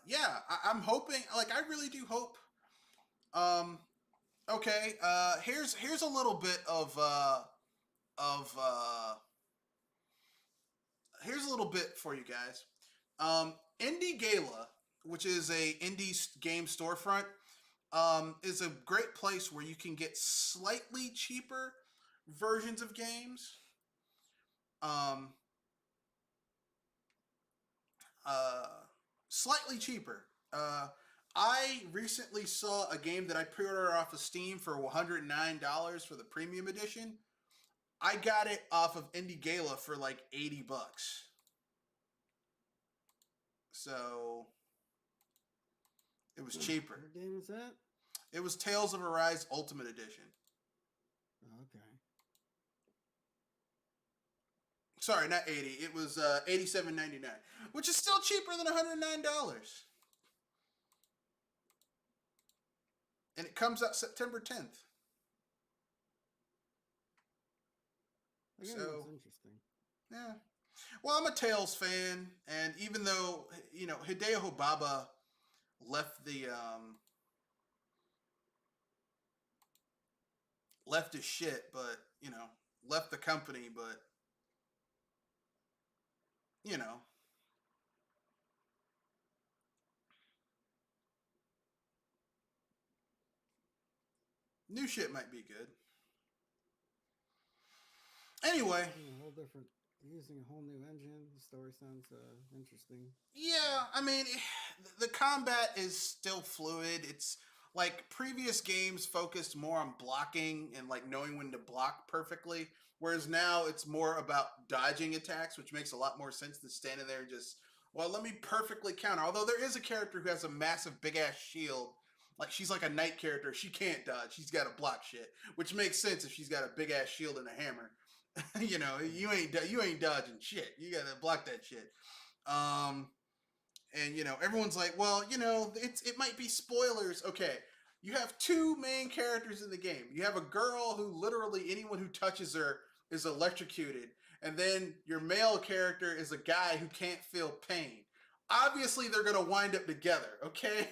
yeah, I'm hoping. Like, I really do hope. Um, okay. Here's a little bit of here's a little bit for you guys. Indie Gala, which is a indie game storefront, is a great place where you can get slightly cheaper versions of games. Um, uh, Slightly cheaper. I recently saw a game that I pre-ordered off of Steam for $109 for the premium edition. I got it off of Indie Gala for like $80. So it was cheaper. What game is that? It was Tales of Arise Ultimate Edition. Oh, okay. Sorry, not 80. It was $87.99, which is still cheaper than $109. And it comes out September 10th. That game So, looks interesting. yeah. Well, I'm a Tales fan, and even though, you know, Hideo Hobaba left his shit, but, you know, left the company, but, you know, new shit might be good. Anyway, Using a whole new engine. The story sounds interesting. yeah, I mean, the combat is still fluid. It's like previous games focused more on blocking and like knowing when to block perfectly, whereas now it's more about dodging attacks, which makes a lot more sense than standing there and just, well, let me perfectly counter. Although there is a character who has a massive big ass shield. Like, she's like a knight character. She can't dodge. She's got to block shit, which makes sense if she's got a big ass shield and a hammer. You know, you ain't dodging shit. You gotta block that shit. And you know, everyone's like, well, you know, it might be spoilers. Okay, you have two main characters in the game. You have a girl who literally anyone who touches her is electrocuted, and then your male character is a guy who can't feel pain. Obviously, they're gonna wind up together, okay?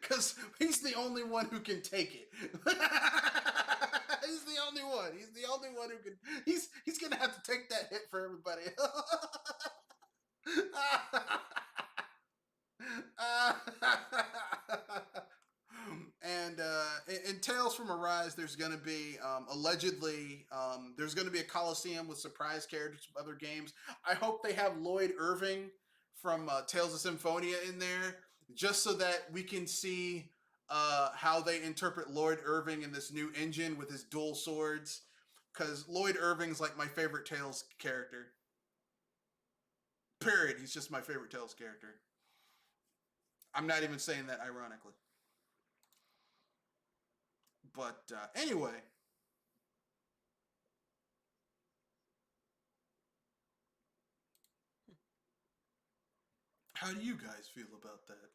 Because he's the only one who can take it. He's the only one. He's the only one who can. He's gonna have to take that hit for everybody. And in Tales from Arise, there's gonna be allegedly there's gonna be a Coliseum with surprise characters from other games. I hope they have Lloyd Irving from Tales of Symphonia in there, just so that we can see how they interpret Lloyd Irving in this new engine with his dual swords. Because Lloyd Irving's like my favorite Tales character. Period. He's just my favorite Tales character. I'm not even saying that ironically. But anyway. How do you guys feel about that?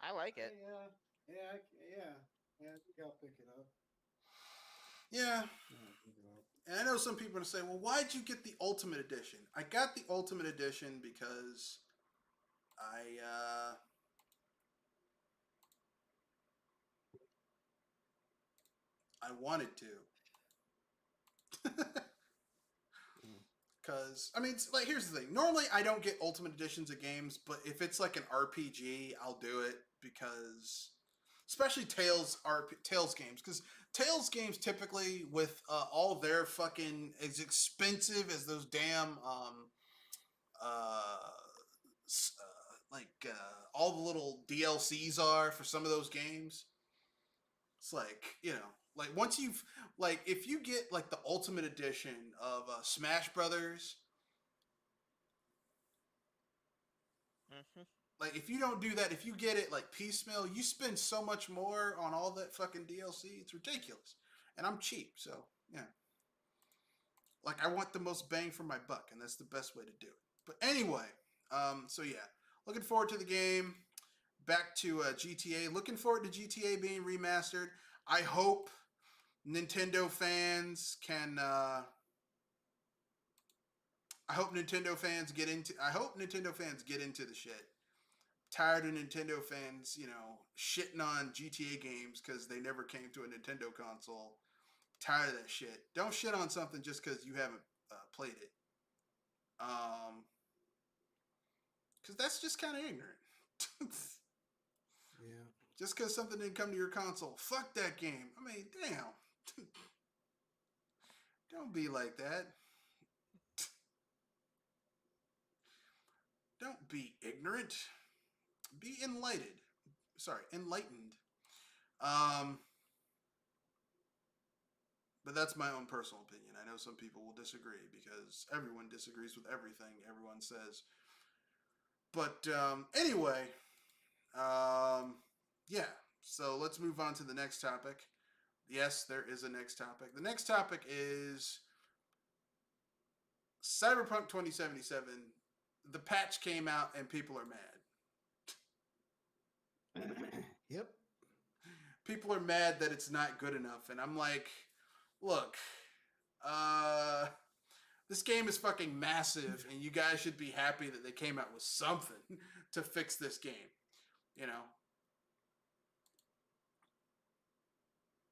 I like it. Yeah. I think I'll pick it up. Yeah. I'll pick it up. And I know some people are going to say, well, why'd you get the Ultimate Edition? I got the Ultimate Edition because I wanted to. Because, I mean, it's like, here's the thing. Normally, I don't get Ultimate Editions of games, but if it's like an RPG, I'll do it because, especially Tales games, because Tales games typically, with all their fucking, as expensive as those damn, all the little DLCs are for some of those games, it's like, you know, like once you've, like, if you get like the Ultimate Edition of Smash Brothers, like if you don't do that, if you get it like piecemeal, you spend so much more on all that fucking DLC. It's ridiculous, and I'm cheap, so yeah. Like I want the most bang for my buck, and that's the best way to do it. But anyway, so yeah, looking forward to the game. Back to GTA. Looking forward to GTA being remastered. I hope Nintendo fans can. I hope Nintendo fans get into. I hope Nintendo fans get into the shit. Tired of Nintendo fans, shitting on GTA games because they never came to a Nintendo console. Tired of that shit. Don't shit on something just because you haven't played it. Because that's just kind of ignorant. Yeah. Just because something didn't come to your console. Fuck that game. I mean, damn. Don't be like that. Don't be ignorant. Be enlightened. Sorry, enlightened. But that's my own personal opinion. I know some people will disagree because everyone disagrees with everything everyone says. But anyway, yeah. So let's move on to the next topic. Yes, there is a next topic. The next topic is CyberPunk 2077. The patch came out and people are mad. Yep. People are mad that it's not good enough. And I'm like, look, this game is fucking massive and you guys should be happy that they came out with something to fix this game.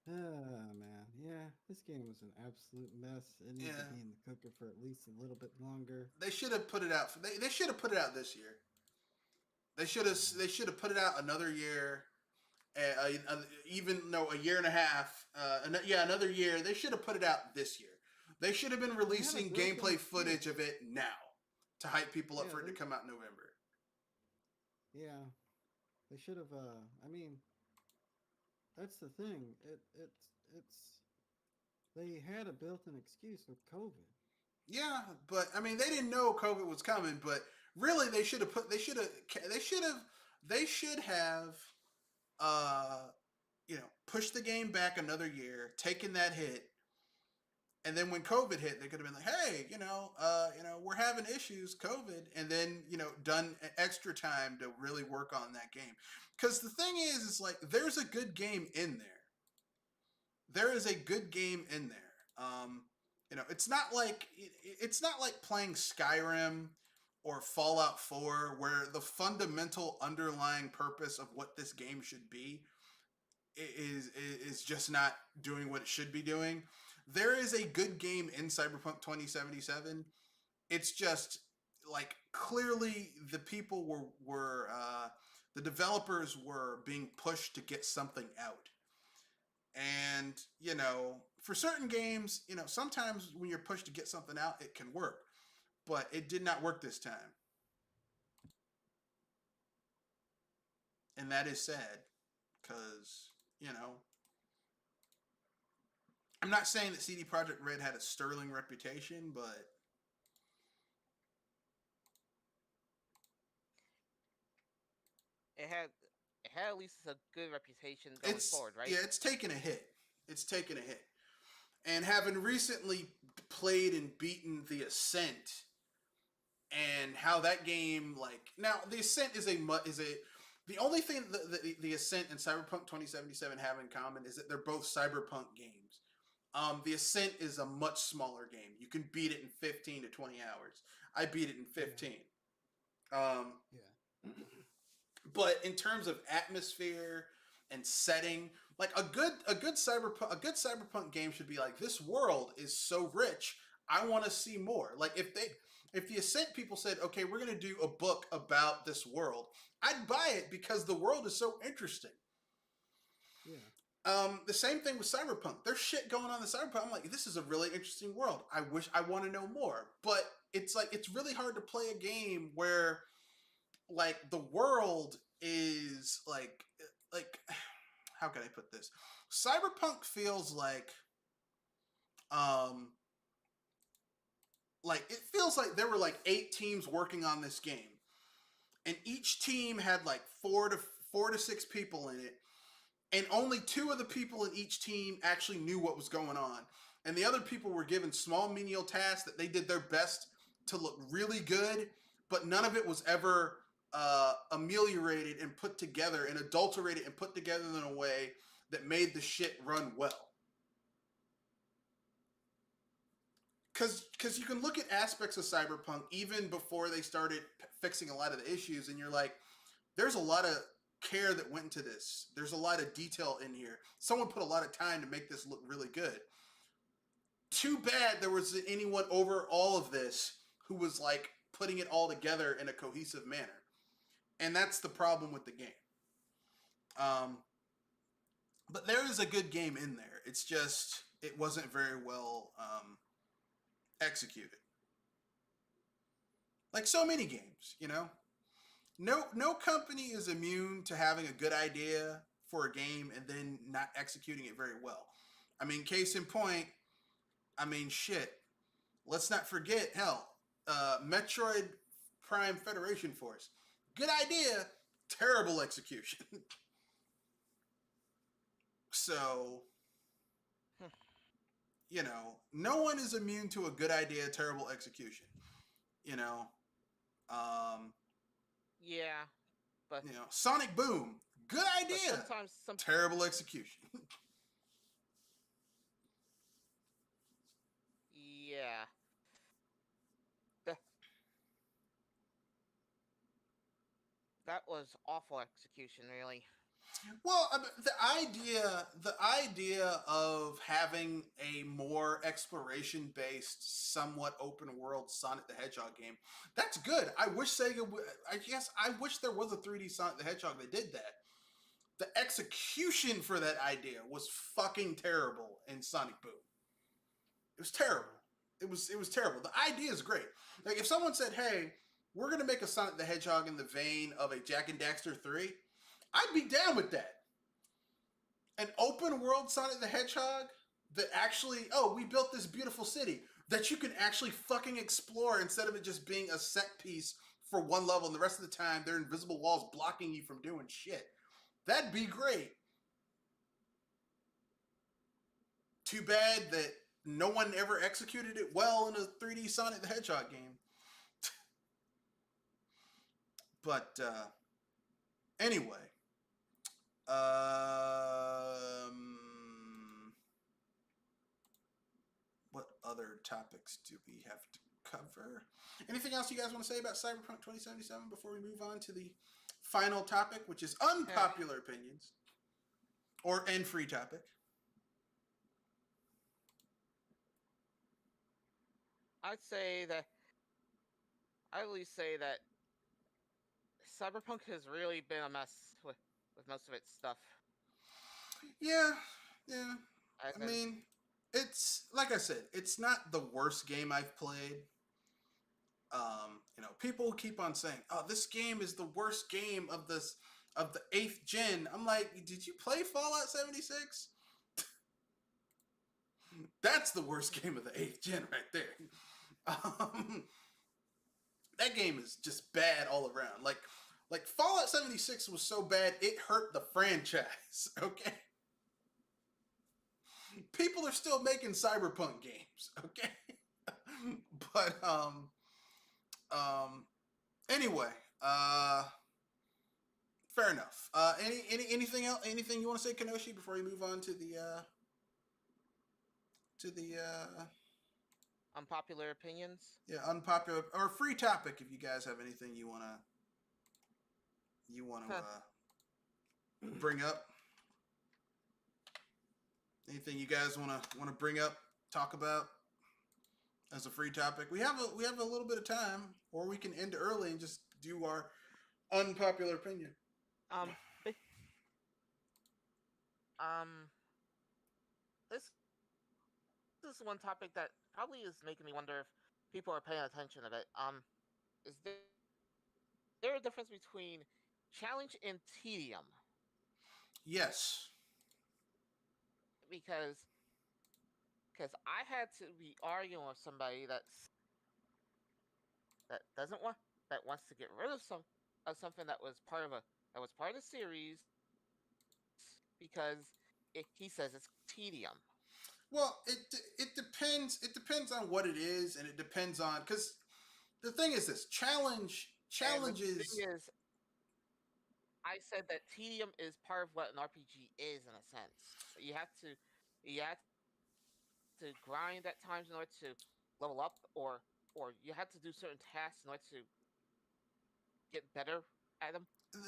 Oh, man. Yeah, this game was an absolute mess. It needed to be in the cooker for at least a little bit longer. They should have put it out. They should have put it out this year. They should have put it out another year. A year and a half. Another year. They should have put it out this year. They should have been releasing gameplay footage of it now to hype people up for it to come out in November. Yeah, they should have. I mean, that's the thing. It's they had a built-in excuse with COVID. Yeah, but I mean, they didn't know COVID was coming. But really, they should have pushed the game back another year, taken that hit, and then when COVID hit, they could have been like, hey, we're having issues, COVID, and then done extra time to really work on that game. Because the thing is like there's a good game in there. There is a good game in there. It's not like playing Skyrim or Fallout 4, where the fundamental underlying purpose of what this game should be is just not doing what it should be doing. There is a good game in Cyberpunk 2077. It's just like clearly the people were the developers were being pushed to get something out. And, for certain games, sometimes when you're pushed to get something out, it can work. But it did not work this time. And that is sad. Because, I'm not saying that CD Projekt Red had a sterling reputation, but it had at least a good reputation going forward, right? Yeah, it's taken a hit. And having recently played and beaten The Ascent, and how that game, now The Ascent is the only thing the Ascent and Cyberpunk 2077 have in common is that they're both Cyberpunk games. The Ascent is a much smaller game. You can beat it in 15 to 20 hours. I beat it in 15. Yeah. But in terms of atmosphere and setting, like a good cyberpunk game should be like, this world is so rich, I want to see more. Like if the Ascent people said, okay, we're going to do a book about this world, I'd buy it because the world is so interesting. Yeah. The same thing with Cyberpunk. There's shit going on in Cyberpunk. I'm like, this is a really interesting world. I want to know more. But it's like, it's really hard to play a game where like the world is like how can I put this? Cyberpunk feels like it feels like there were like 8 teams working on this game, and each team had like 4 to 6 people in it, and only 2 of the people in each team actually knew what was going on, and the other people were given small menial tasks that they did their best to look really good, but none of it was ever ameliorated and put together and adulterated and put together in a way that made the shit run well. Because you can look at aspects of Cyberpunk even before they started fixing a lot of the issues, and you're like, there's a lot of care that went into this. There's a lot of detail in here. Someone put a lot of time to make this look really good. Too bad there was anyone over all of this who was like putting it all together in a cohesive manner. And that's the problem with the game. But there is a good game in there. It's just, it wasn't very well executed. Like so many games, you know? No company is immune to having a good idea for a game and then not executing it very well. I mean, case in point, I mean, shit. Let's not forget, hell, Metroid Prime Federation Force. Good idea, terrible execution. So, you know, no one is immune to a good idea, terrible execution. You know, Yeah, but you know, Sonic Boom, good idea, sometimes terrible execution. yeah. The, that was awful execution, really. Well, I mean, the idea of having a more exploration-based, somewhat open-world Sonic the Hedgehog game, that's good. I wish Sega would. I wish there was a 3D Sonic the Hedgehog that did that. The execution for that idea was fucking terrible in Sonic Boom. It was terrible. It was terrible. The idea is great. Like if someone said, "Hey, we're gonna make a Sonic the Hedgehog in the vein of a Jak and Daxter 3," I'd be down with that. An open world Sonic the Hedgehog that actually, oh, we built this beautiful city that you can actually fucking explore instead of it just being a set piece for one level and the rest of the time there are invisible walls blocking you from doing shit. That'd be great. Too bad that no one ever executed it well in a 3D Sonic the Hedgehog game. But anyway, what other topics do we have to cover? Anything else you guys want to say about Cyberpunk 2077 before we move on to the final topic, which is unpopular opinions and free topic? I'd at least say that Cyberpunk has really been a mess with most of its stuff. Yeah. I mean, it's like I said, it's not the worst game I've played. You know, people keep on saying, "Oh, this game is the worst game of the 8th gen." I'm like, did you play Fallout 76? That's the worst game of the 8th gen right there. That game is just bad all around. Like Fallout 76 was so bad it hurt the franchise. Okay. People are still making Cyberpunk games, okay? But anyway, fair enough. Anything else? Anything you want to say, Kenoshi, before we move on to the unpopular opinions? Yeah, unpopular or free topic if you guys have anything you wanna bring up. Anything you guys wanna bring up, talk about as a free topic? We have a little bit of time, or we can end early and just do our unpopular opinion. This is one topic that probably is making me wonder if people are paying attention of it. Is there a difference between challenge and tedium? Yes. Because I had to be arguing with somebody that wants to get rid of something that was part of the series because he says it's tedium. Well, it depends. It depends on what it is, and it depends on because the thing is this challenges. I said that tedium is part of what an RPG is in a sense. You have to grind at times in order to level up, or you have to do certain tasks in order to get better at them.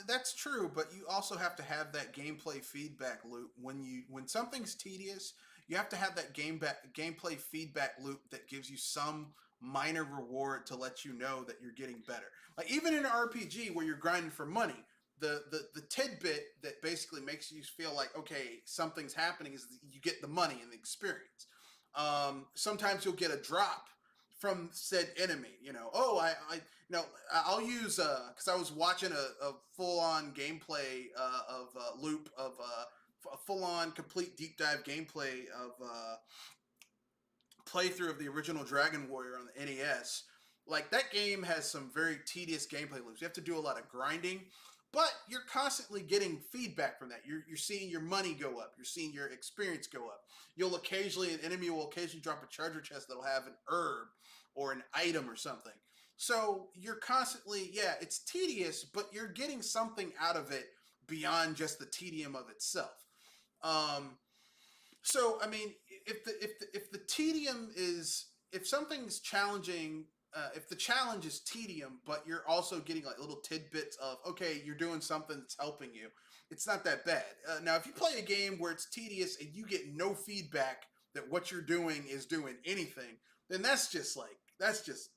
That's true, but you also have to have that gameplay feedback loop. When something's tedious, you have to have that gameplay feedback loop that gives you some minor reward to let you know that you're getting better. Like even in an RPG where you're grinding for money, the tidbit that basically makes you feel like okay something's happening is that you get the money and the experience. Sometimes you'll get a drop from said enemy. I'll use because I was watching a full on gameplay of loop of a full on complete deep dive gameplay of playthrough of the original Dragon Warrior on the NES. Like that game has some very tedious gameplay loops. You have to do a lot of grinding, but you're constantly getting feedback from that. You're seeing your money go up. You're seeing your experience go up. An enemy will occasionally drop a treasure chest that'll have an herb or an item or something. So you're constantly, yeah, it's tedious, but you're getting something out of it beyond just the tedium of itself. So I mean, if the tedium is if something's challenging, if the challenge is tedium, but you're also getting like little tidbits of okay, you're doing something that's helping you, it's not that bad. Now, if you play a game where it's tedious and you get no feedback that what you're doing is doing anything, then that's just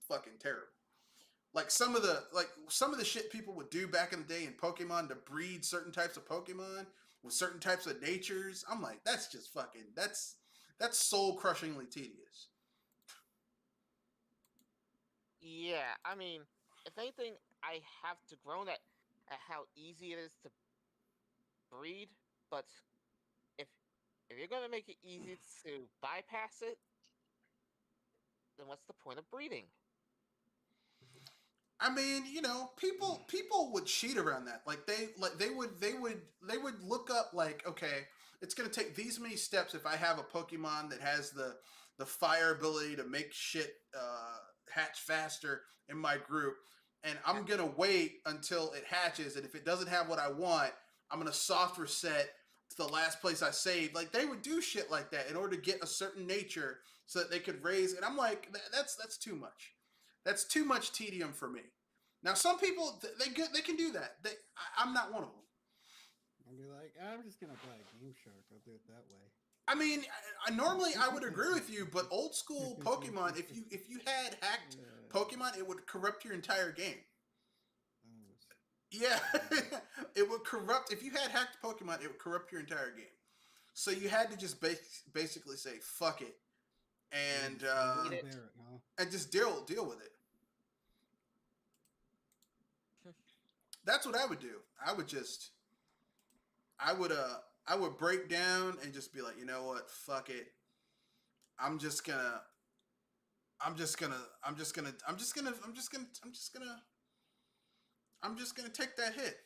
fucking terrible. Like some of the shit people would do back in the day in Pokemon to breed certain types of Pokemon with certain types of natures. I'm like, that's soul crushingly tedious. Yeah, I mean, if anything, I have to groan at how easy it is to breed. But if if you're gonna make it easy to bypass it, then what's the point of breeding? I mean, people would cheat around that. They would look up like, okay, it's gonna take these many steps if I have a Pokemon that has the fire ability to make shit hatch faster in my group, and I'm gonna wait until it hatches, and if it doesn't have what I want, I'm gonna soft reset to the last place I saved. Like they would do shit like that in order to get a certain nature so that they could raise. And I'm like, that's too much. That's too much tedium for me. Now, some people they can do that. I'm not one of them. I'll be like, I'm just gonna buy a Game Shark. I'll do it that way. I mean, normally I would agree with you, but old school Pokemon, if you had hacked Pokemon, it would corrupt your entire game. Yeah, it would corrupt. If you had hacked Pokemon, it would corrupt your entire game. So you had to just basically say fuck it, and and just deal with it. That's what I would do. I would break down and just be like, you know what, fuck it. I'm just gonna take that hit.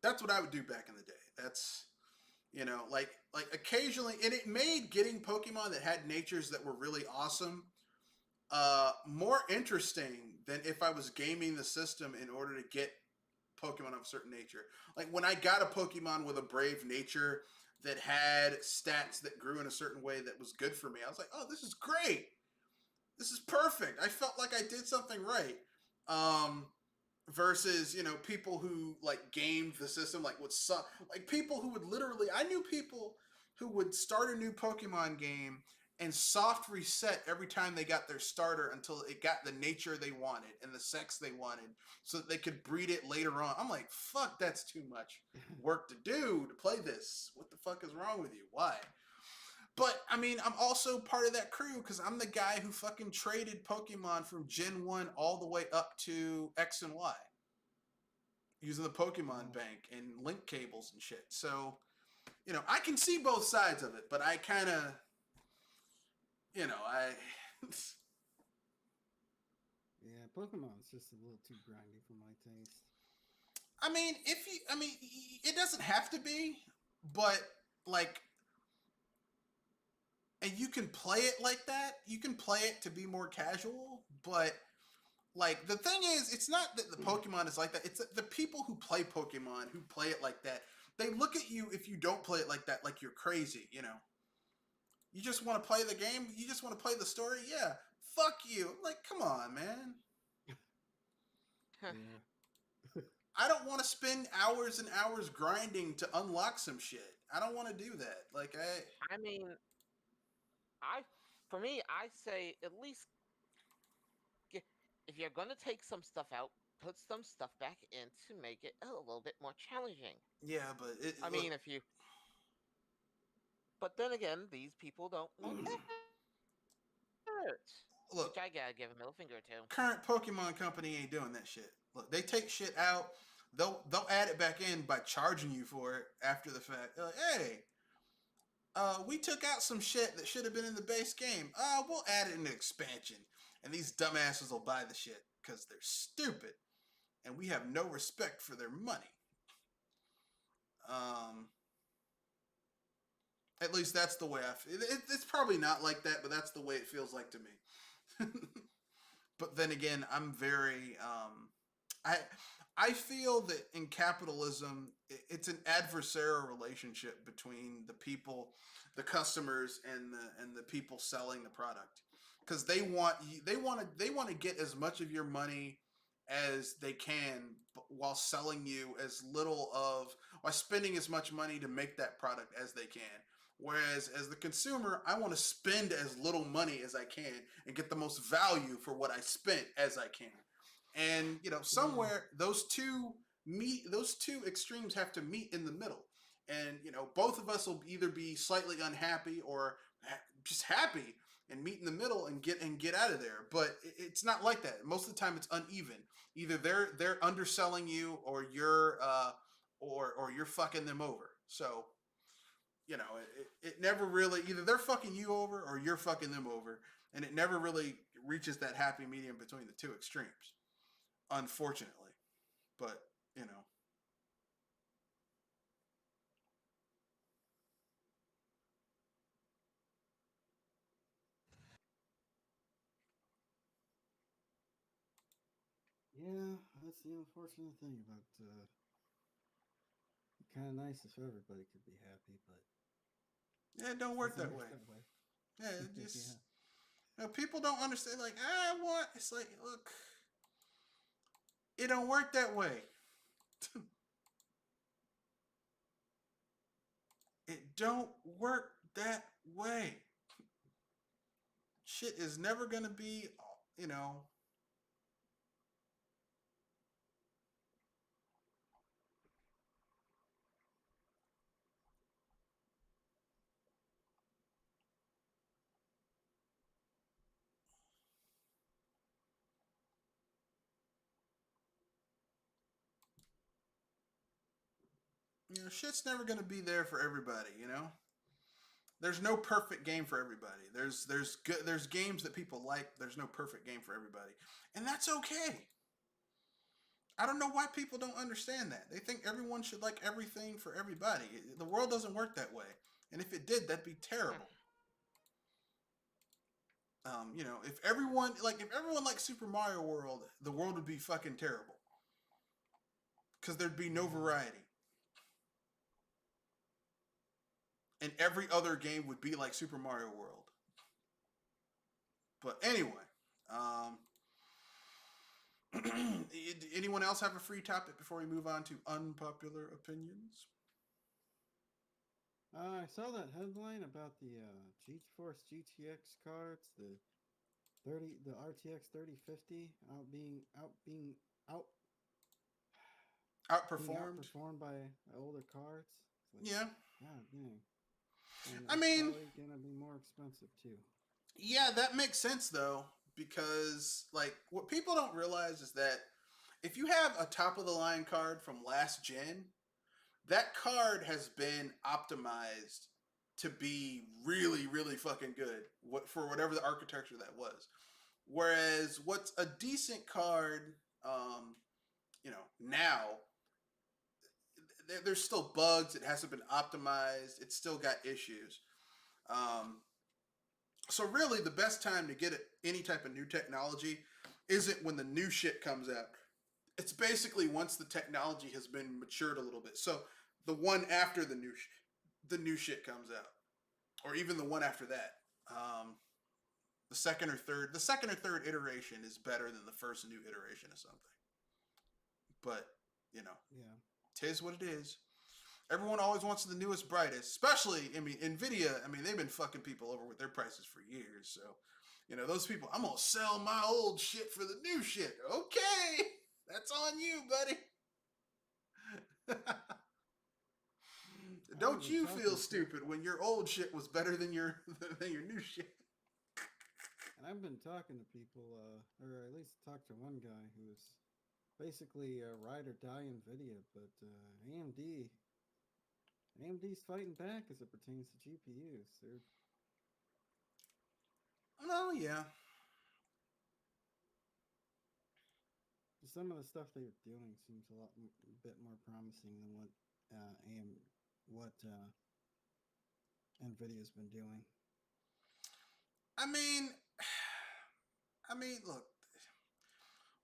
That's what I would do back in the day. That's like occasionally, and it made getting Pokemon that had natures that were really awesome more interesting than if I was gaming the system in order to get Pokemon of a certain nature. Like when I got a Pokemon with a brave nature that had stats that grew in a certain way that was good for me, I was like, oh, this is great. This is perfect. I felt like I did something right. Versus, people who like gamed the system, like people who would literally, I knew people who would start a new Pokemon game and soft reset every time they got their starter until it got the nature they wanted and the sex they wanted so that they could breed it later on. I'm like, fuck, that's too much work to do to play this. What the fuck is wrong with you? Why? But, I mean, I'm also part of that crew because I'm the guy who fucking traded Pokemon from Gen 1 all the way up to X and Y using the Pokemon Bank and link cables and shit. So, I can see both sides of it, but I kind of, I... Yeah, Pokemon's just a little too grindy for my taste. I mean, it doesn't have to be, but, like... and you can play it like that. You can play it to be more casual, but like the thing is, it's not that the Pokemon is like that. It's that the people who play Pokemon who play it like that. They look at you if you don't play it like that, like you're crazy. You know, you just want to play the game. You just want to play the story. Yeah, fuck you. I'm like, come on, man. Yeah. I don't want to spend hours and hours grinding to unlock some shit. I don't want to do that. Like I mean, for me, I say at least if you're gonna take some stuff out, put some stuff back in to make it a little bit more challenging. yeah, but I mean, if you, but then again, these people don't want effort, look, which I gotta give a middle finger to. current Pokemon company ain't doing that shit. Look, they take shit out. They'll add it back in by charging you for it after the fact. They're like, hey, we took out some shit that should have been in the base game. We'll add it in the expansion. And these dumbasses will buy the shit because they're stupid. And we have no respect for their money. At least that's the way I feel. It's probably not like that, but that's the way it feels like to me. But then again, I'm very... I feel that in capitalism, it's an adversarial relationship between the people, the customers, and the people selling the product, because they want to get as much of your money as they can, while selling you while spending as much money to make that product as they can. Whereas as the consumer, I want to spend as little money as I can and get the most value for what I spent as I can. And somewhere those two extremes have to meet in the middle. And both of us will either be slightly unhappy or just happy and meet in the middle and get out of there. But it's not like that. Most of the time it's uneven. Either they're underselling you, or you're fucking them over. So it never really, either they're fucking you over or you're fucking them over, and it never really reaches that happy medium between the two extremes, unfortunately. But Yeah, that's the unfortunate thing about. Kind of nice if everybody could be happy, but yeah, it don't work doesn't that way. way. Yeah, it just Yeah. people don't understand. Like, it's like, look, it don't work that way. It don't work that way. Shit is never gonna be, you know. Shit's never gonna be there for everybody. There's no perfect game for everybody. There's games that people like. There's no perfect game for everybody, and that's okay. I don't know why people don't understand that. They think everyone should like everything for everybody. The world doesn't work that way, and if it did, that'd be terrible. If everyone liked Super Mario World, the world would be fucking terrible because there'd be no variety, and every other game would be like Super Mario World. But anyway, anyone else have a free topic before we move on to unpopular opinions? I saw that headline about the GeForce GTX cards, the RTX 3050 out Outperformed? outperformed by older cards. Like, Yeah. God dang. And I mean, probably gonna be more expensive too. yeah, that makes sense though, because like what people don't realize is that if you have a top of the line card from last gen, that card has been optimized to be really, really fucking good for whatever the architecture that was. Whereas what's a decent card, now there's still bugs. It hasn't been optimized. It's still got issues. So really, the best time to get any type of new technology isn't when the new shit comes out. It's basically once the technology has been matured a little bit. So the one after the new shit comes out, or even the one after that. Um, the second or third iteration is better than the first new iteration of something. But you know, Yeah. tis what it is. Everyone always wants the newest, brightest. Especially, I mean, Nvidia. I mean, they've been fucking people over with their prices for years. So, you know, those people. I'm gonna sell my old shit for the new shit. Okay, that's on you, buddy. Don't you feel stupid when your old shit was better than your new shit? And I've been talking to people, or at least talked to one guy who's basically a ride or die NVIDIA, but AMD's fighting back as it pertains to GPUs. They're Oh yeah. some of the stuff they're doing seems a bit more promising than what NVIDIA's been doing. I mean, look,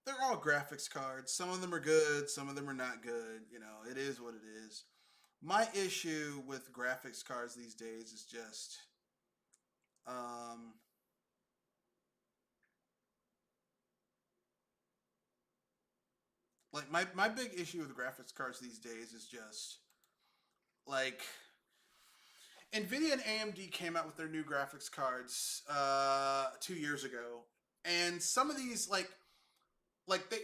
they're all graphics cards. Some of them are good, some of them are not good. You know, it is what it is. My issue with graphics cards these days is just, um, like my big issue with graphics cards these days is just like Nvidia and AMD came out with their new graphics cards 2 years ago, and some of these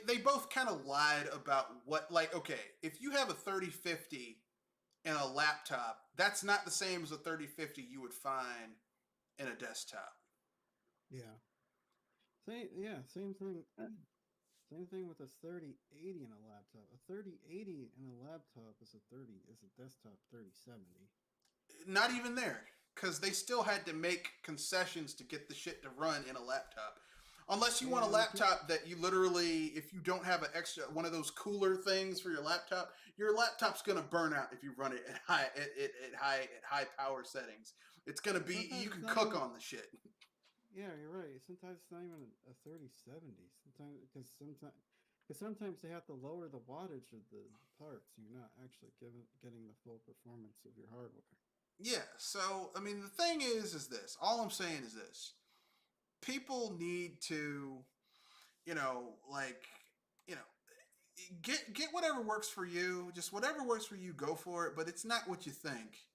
they both kind of lied about what, like, okay, if you have a 3050 in a laptop, that's not the same as a 3050 you would find in a desktop. Yeah. Same thing. Same thing with a 3080 in a laptop. A 3080 in a laptop is a desktop 3070. Not even there, because they still had to make concessions to get the shit to run in a laptop. Unless you want a laptop that you literally, if you don't have an extra one of those cooler things for your laptop's gonna burn out if you run it at high power settings. It's gonna be, you can cook on the shit. Yeah, you're right. Sometimes it's not even a 3070. Sometimes they have to lower the wattage of the parts. You're not actually getting the full performance of your hardware. Yeah. So I mean, the thing is this. All I'm saying is this: people need to, you know, like, you know, get whatever works for you. Just whatever works for you, go for it. But it's not what you think.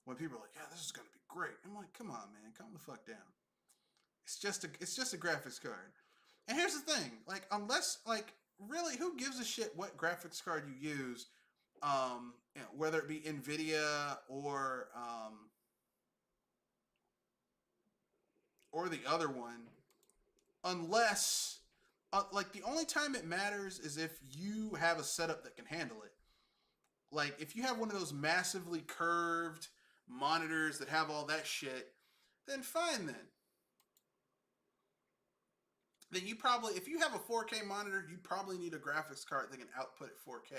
When people are like, "Yeah, this is gonna be great," I'm like, "Come on, man, calm the fuck down." It's just a graphics card. And here's the thing, like, unless, like, really, who gives a shit what graphics card you use? You know, whether it be Nvidia or the other one, unless like, the only time it matters is if you have a setup that can handle it. Like, if you have one of those massively curved monitors that have all that shit, then fine then you probably, if you have a 4K monitor, you probably need a graphics card that can output at 4K.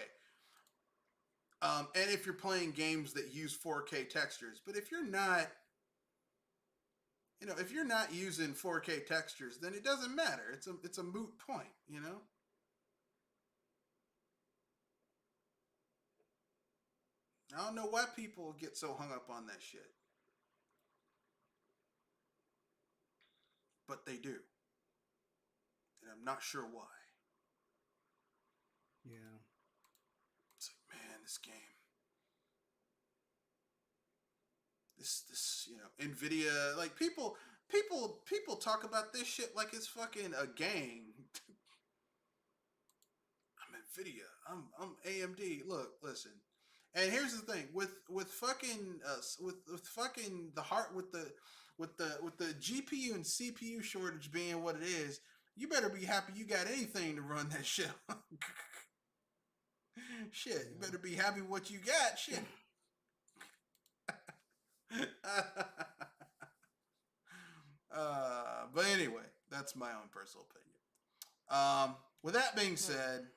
And if you're playing games that use 4K textures, but if you're not, you know, if you're not using 4K textures, then it doesn't matter. It's a moot point, you know. I don't know why people get so hung up on that shit, but they do, and I'm not sure why. Yeah. It's like, man, this game, this, you know, Nvidia, like, people talk about this shit like it's fucking a game. I'm Nvidia. I'm AMD. Look, listen. And here's the thing with fucking with fucking the heart with the GPU and CPU shortage being what it is, you better be happy you got anything to run that shit. Shit, Yeah. you better be happy with what you got. Shit. But anyway, that's my own personal opinion. With that being said,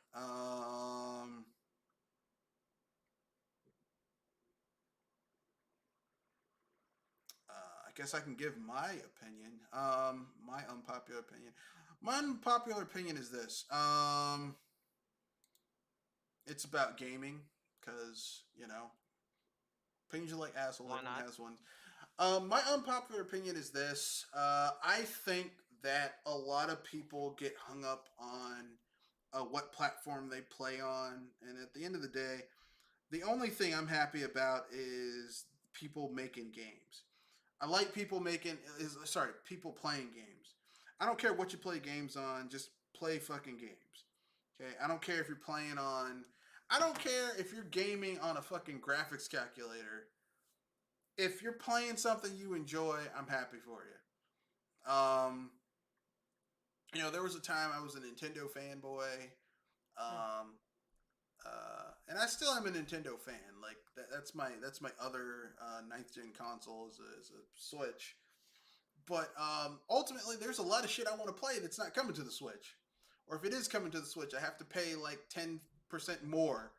I guess I can give my opinion. My unpopular opinion. My unpopular opinion is this. It's about gaming because opinions are like assholes. Why Everyone not? has one. My unpopular opinion is this. I think that a lot of people get hung up on what platform they play on, and at the end of the day, the only thing I'm happy about is people making games. I like people playing games. I don't care what you play games on, just play fucking games. Okay? I don't care if you're playing on I don't care if you're gaming on a fucking graphics calculator. If you're playing something you enjoy, I'm happy for you. There was a time I was a Nintendo fanboy. Um, and I still am a Nintendo fan. Like that's my other ninth gen console is a Switch. But ultimately, there's a lot of shit I want to play that's not coming to the Switch. Or if it is coming to the Switch, I have to pay like 10% more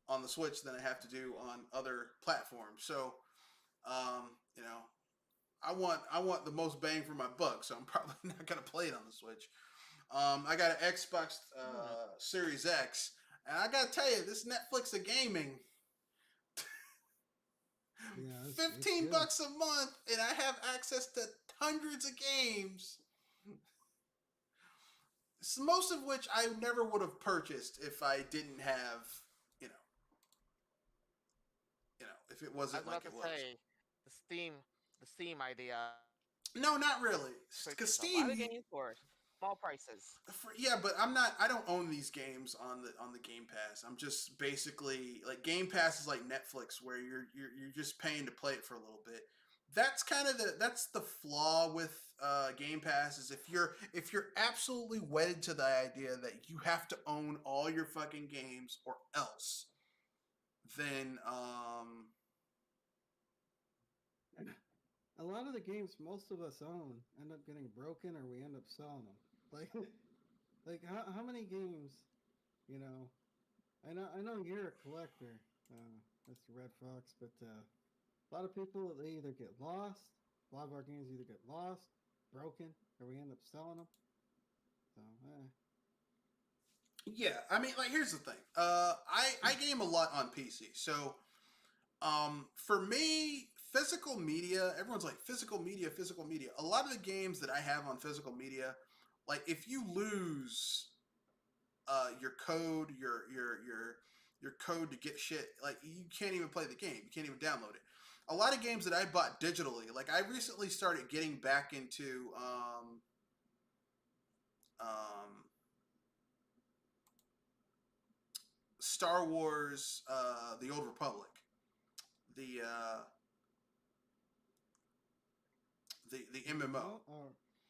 on the Switch than I have to do on other platforms. So, um, you know, I want the most bang for my buck. So I'm probably not gonna play it on the Switch. I got an Xbox Series X, and I gotta tell you, this Netflix of gaming, Yeah, it's 15 good. bucks a month, and I have access to hundreds of games. Most of which I never would have purchased if I didn't have, you know, if it I was wasn't about like to it was. say the Steam idea No, not really. Because purchase a Steam, lot of games for small prices. yeah, but I'm not. I don't own these games on the Game Pass. I'm just basically like Game Pass is like Netflix, where you're just paying to play it for a little bit. That's kind of that's the flaw with Game Pass is if you're absolutely wedded to the idea that you have to own all your fucking games or else, then A lot of the games most of us own end up getting broken, or we end up selling them. Like, like how many games, you know? I know you're a collector, Mr. Red Fox, but a lot of people they either get lost. A lot of our games either get lost, broken, or we end up selling them. So, yeah, I mean, like here's the thing. I game a lot on PC, so for me, physical media, everyone's like physical media, physical media. A lot of the games that I have on physical media, like if you lose your code, your code to get shit, like you can't even play the game. You can't even download it. A lot of games that I bought digitally, like I recently started getting back into Star Wars, The Old Republic, the the MMO. oh,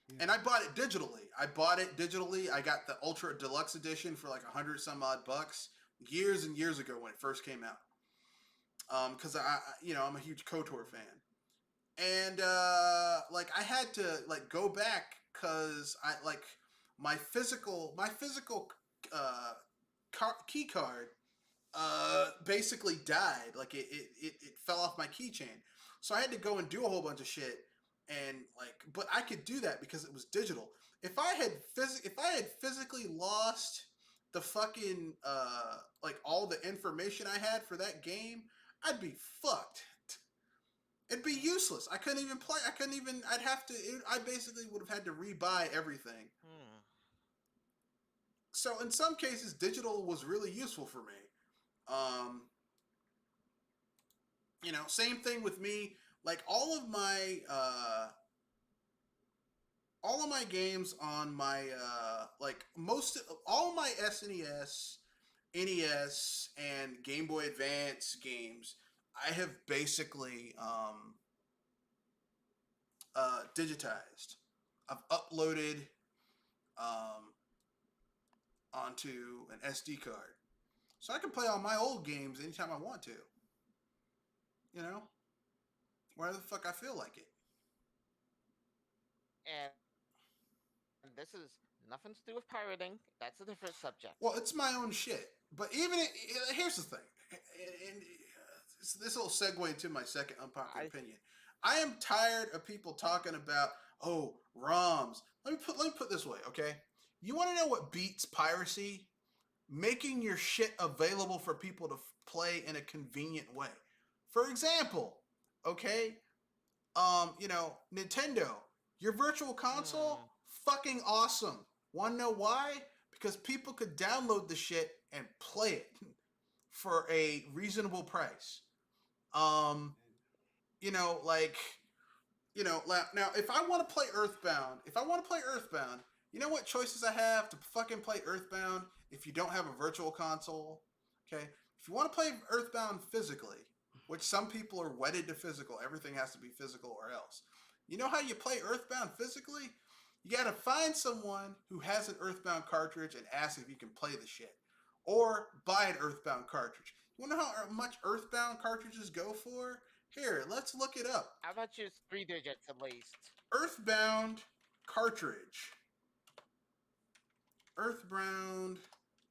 yeah. And I bought it digitally. I got the Ultra Deluxe Edition for like 100 some odd bucks years and years ago when it first came out. Because I'm a huge KOTOR fan, and like I had to like go back because I like my physical key card basically died. Like it fell off my keychain, so I had to go and do a whole bunch of shit. And like, but I could do that because it was digital. If I had physically lost the fucking like all the information I had for that game, I'd be fucked. It'd be useless. I couldn't even play. I'd have to. I basically would have had to rebuy everything. So in some cases, digital was really useful for me. Um, same thing with me. Like all of my games on my like most all of my SNES, NES, and Game Boy Advance games, I have basically digitized. I've uploaded onto an SD card, so I can play all my old games anytime I want to. Wherever the fuck I feel like it. And this is nothing to do with pirating. That's a different subject. Well, it's my own shit. But here's the thing, and this will segue into my second unpopular opinion. I am tired of people talking about ROMs. Let me put it this way, okay? You want to know what beats piracy? Making your shit available for people to play in a convenient way. For example, okay, Nintendo, your virtual console, fucking awesome. Want to know why? Because people could download the shit and play it for a reasonable price. Now if I want to play Earthbound, you know what choices I have to fucking play Earthbound if you don't have a virtual console? Okay? If you want to play Earthbound physically, which some people are wedded to physical, everything has to be physical or else. You know how you play Earthbound physically? You gotta find someone who has an Earthbound cartridge and ask if you can play the shit. Or buy an Earthbound cartridge. You wanna know how much Earthbound cartridges go for? Here, let's look it up. I bet you it's 3 digits at least. Earthbound cartridge. Earthbound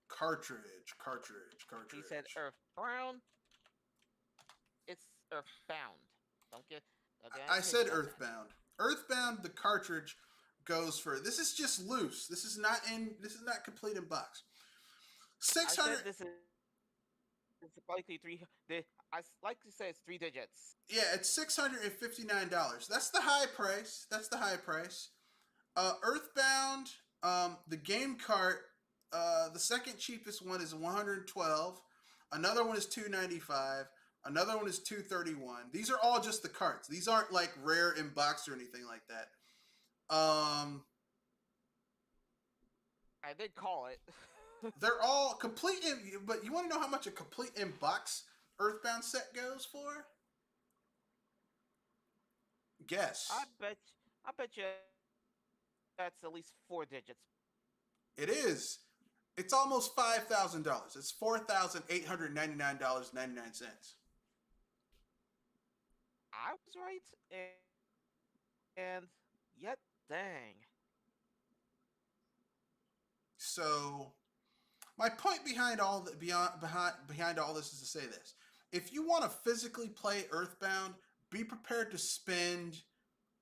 cartridge. He said Earthbound. It's Earthbound. Don't get. Okay, I said Earthbound. Earthbound, the cartridge goes for. This is just loose. This is not complete in box. 600. I said this is. It's likely I like to say it's 3 digits. Yeah, it's $659. That's the high price. Earthbound, the game cart, the second cheapest one is $112. Another one is $295. Another one is $231. These are all just the carts. These aren't like rare in box or anything like that. I did call it. They're all complete but you want to know how much a complete in box Earthbound set goes for? Guess. I bet you that's at least 4 digits. It is. It's almost $5,000. It's $4,899.99. I was right, and yet, dang. So, my point behind all this is to say this: if you want to physically play Earthbound, be prepared to spend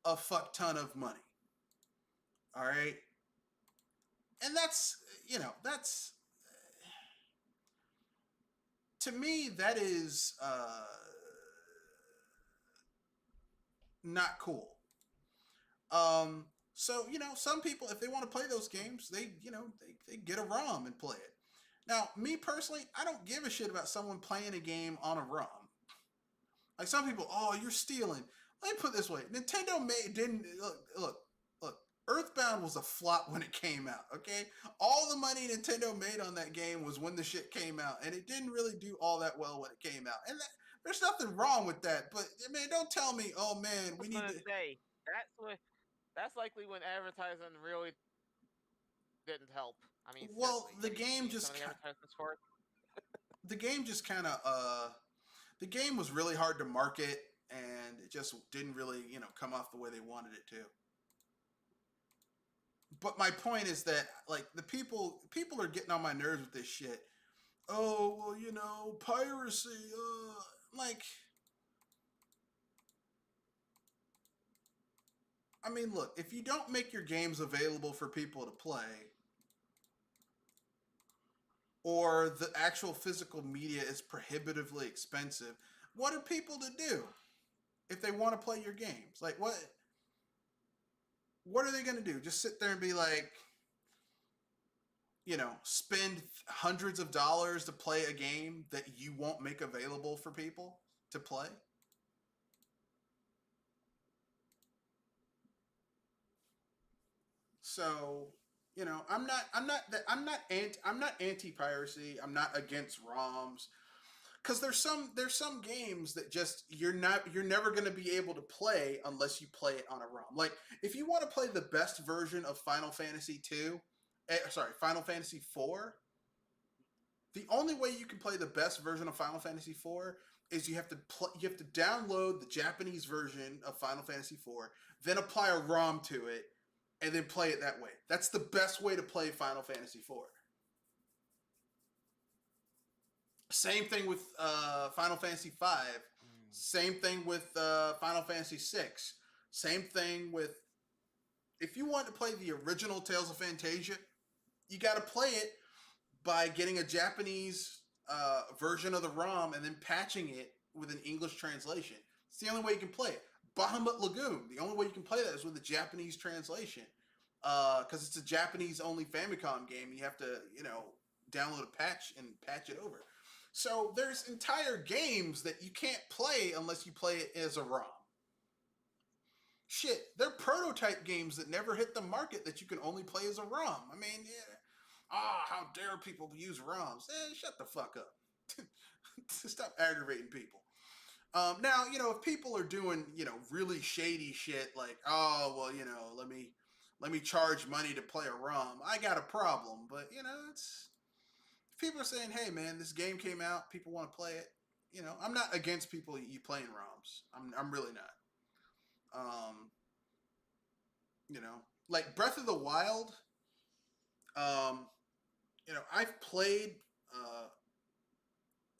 a fuck ton of money. All right, and that's to me that is not cool. So some people, if they want to play those games, they get a ROM and play it. Now, me personally, I don't give a shit about someone playing a game on a ROM. Like some people, you're stealing. Let me put it this way: Nintendo look. Earthbound was a flop when it came out. Okay, all the money Nintendo made on that game was when the shit came out, and it didn't really do all that well when it came out. And there's nothing wrong with that. But man, don't tell me, oh man, we need to say that's likely when advertising really didn't help. I mean, well, the game just kind of the game was really hard to market, and it just didn't really come off the way they wanted it to. But my point is that like the people are getting on my nerves with this shit. Oh well, piracy. Like, I mean, look, if you don't make your games available for people to play, or the actual physical media is prohibitively expensive, what are people to do if they want to play your games? Like, what are they going to do? Just sit there and be like, spend hundreds of dollars to play a game that you won't make available for people to play? So, I'm not anti-piracy. I'm not against ROMs. Because there's some games that just you're never going to be able to play unless you play it on a ROM. Like if you want to play the best version of Final Fantasy Final Fantasy 4, the only way you can play the best version of Final Fantasy 4 is you have to download the Japanese version of Final Fantasy 4, then apply a ROM to it, and then play it that way. That's the best way to play Final Fantasy 4. Same thing with Final Fantasy V. Same thing with Final Fantasy VI. Same thing with, if you want to play the original Tales of Fantasia, you got to play it by getting a Japanese version of the ROM and then patching it with an English translation. It's the only way you can play it. Bahamut Lagoon, the only way you can play that is with a Japanese translation. Because it's a Japanese-only Famicom game. You have to, download a patch and patch it over. So there's entire games that you can't play unless you play it as a ROM. Shit, they're prototype games that never hit the market that you can only play as a ROM. I mean, how dare people use ROMs? Shut the fuck up. Stop aggravating people. Now, if people are doing, really shady shit like, let me charge money to play a ROM, I got a problem. But, it's, if people are saying, hey man, this game came out, people want to play it, I'm not against people you playing ROMs. I'm really not. Like Breath of the Wild, I've played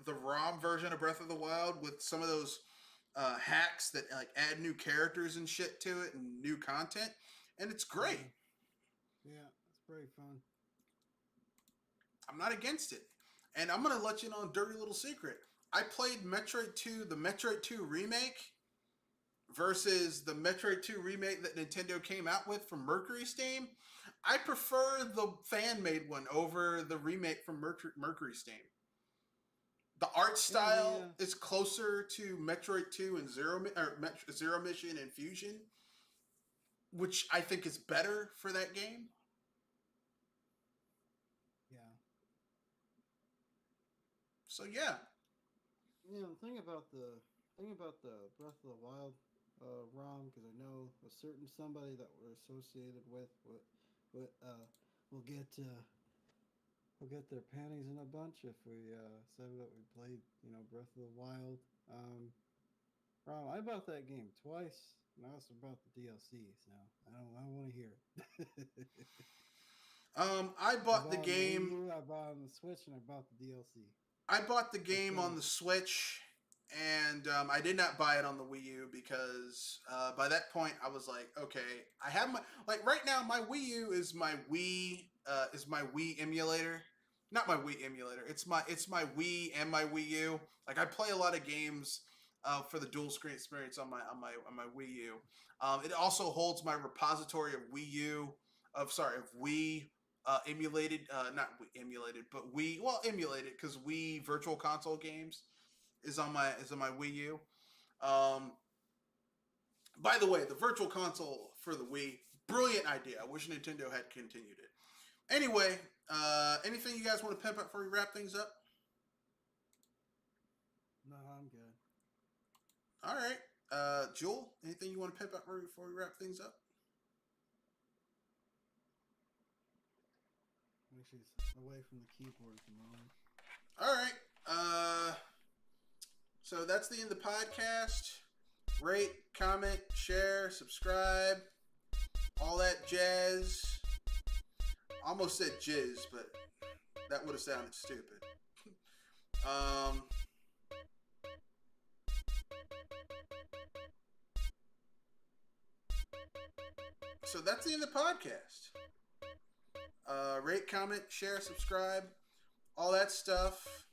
the ROM version of Breath of the Wild with some of those hacks that like add new characters and shit to it and new content, and it's great. Yeah, it's pretty fun. I'm not against it. And I'm going to let you know a dirty little secret. I played Metroid 2, the Metroid 2 remake versus the Metroid 2 remake that Nintendo came out with from Mercury Steam. I prefer the fan-made one over the remake from Mercury Steam. The art style is closer to Metroid 2 and Zero Mission and Fusion, which I think is better for that game. Yeah. So yeah. The thing about the Breath of the Wild ROM, because I know a certain somebody that we're associated with will get their panties in a bunch if we said that we played Breath of the Wild ROM. I bought that game twice, and I also bought the DLC, so I don't want to hear it. I bought the game. I bought on the Switch, and I bought the DLC. I bought the game on the Switch, and I did not buy it on the Wii U because by that point I was like, okay, I have right now my Wii U is my Wii emulator, not my Wii emulator. It's my Wii and my Wii U. Like I play a lot of games for the dual screen experience on my Wii U. It also holds my repository of Wii emulated, not emulated, but emulated because Wii Virtual Console games is on my Wii U. By the way, the Virtual Console for the Wii, brilliant idea. I wish Nintendo had continued it. Anyway, anything you guys want to pimp up before we wrap things up? No, I'm good. All right, Jewel, anything you want to pimp up before we wrap things up? She's away from the keyboard at the moment. All right. So that's the end of the podcast. Rate, comment, share, subscribe, all that jazz. Almost said jizz, but that would have sounded stupid. So that's the end of the podcast. Rate, comment, share, subscribe, all that stuff.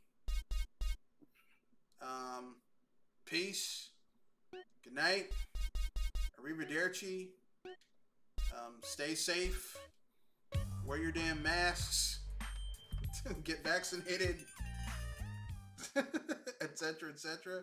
Peace. Good night. Arrivederci. Stay safe. Wear your damn masks. Get vaccinated. Etc. etc.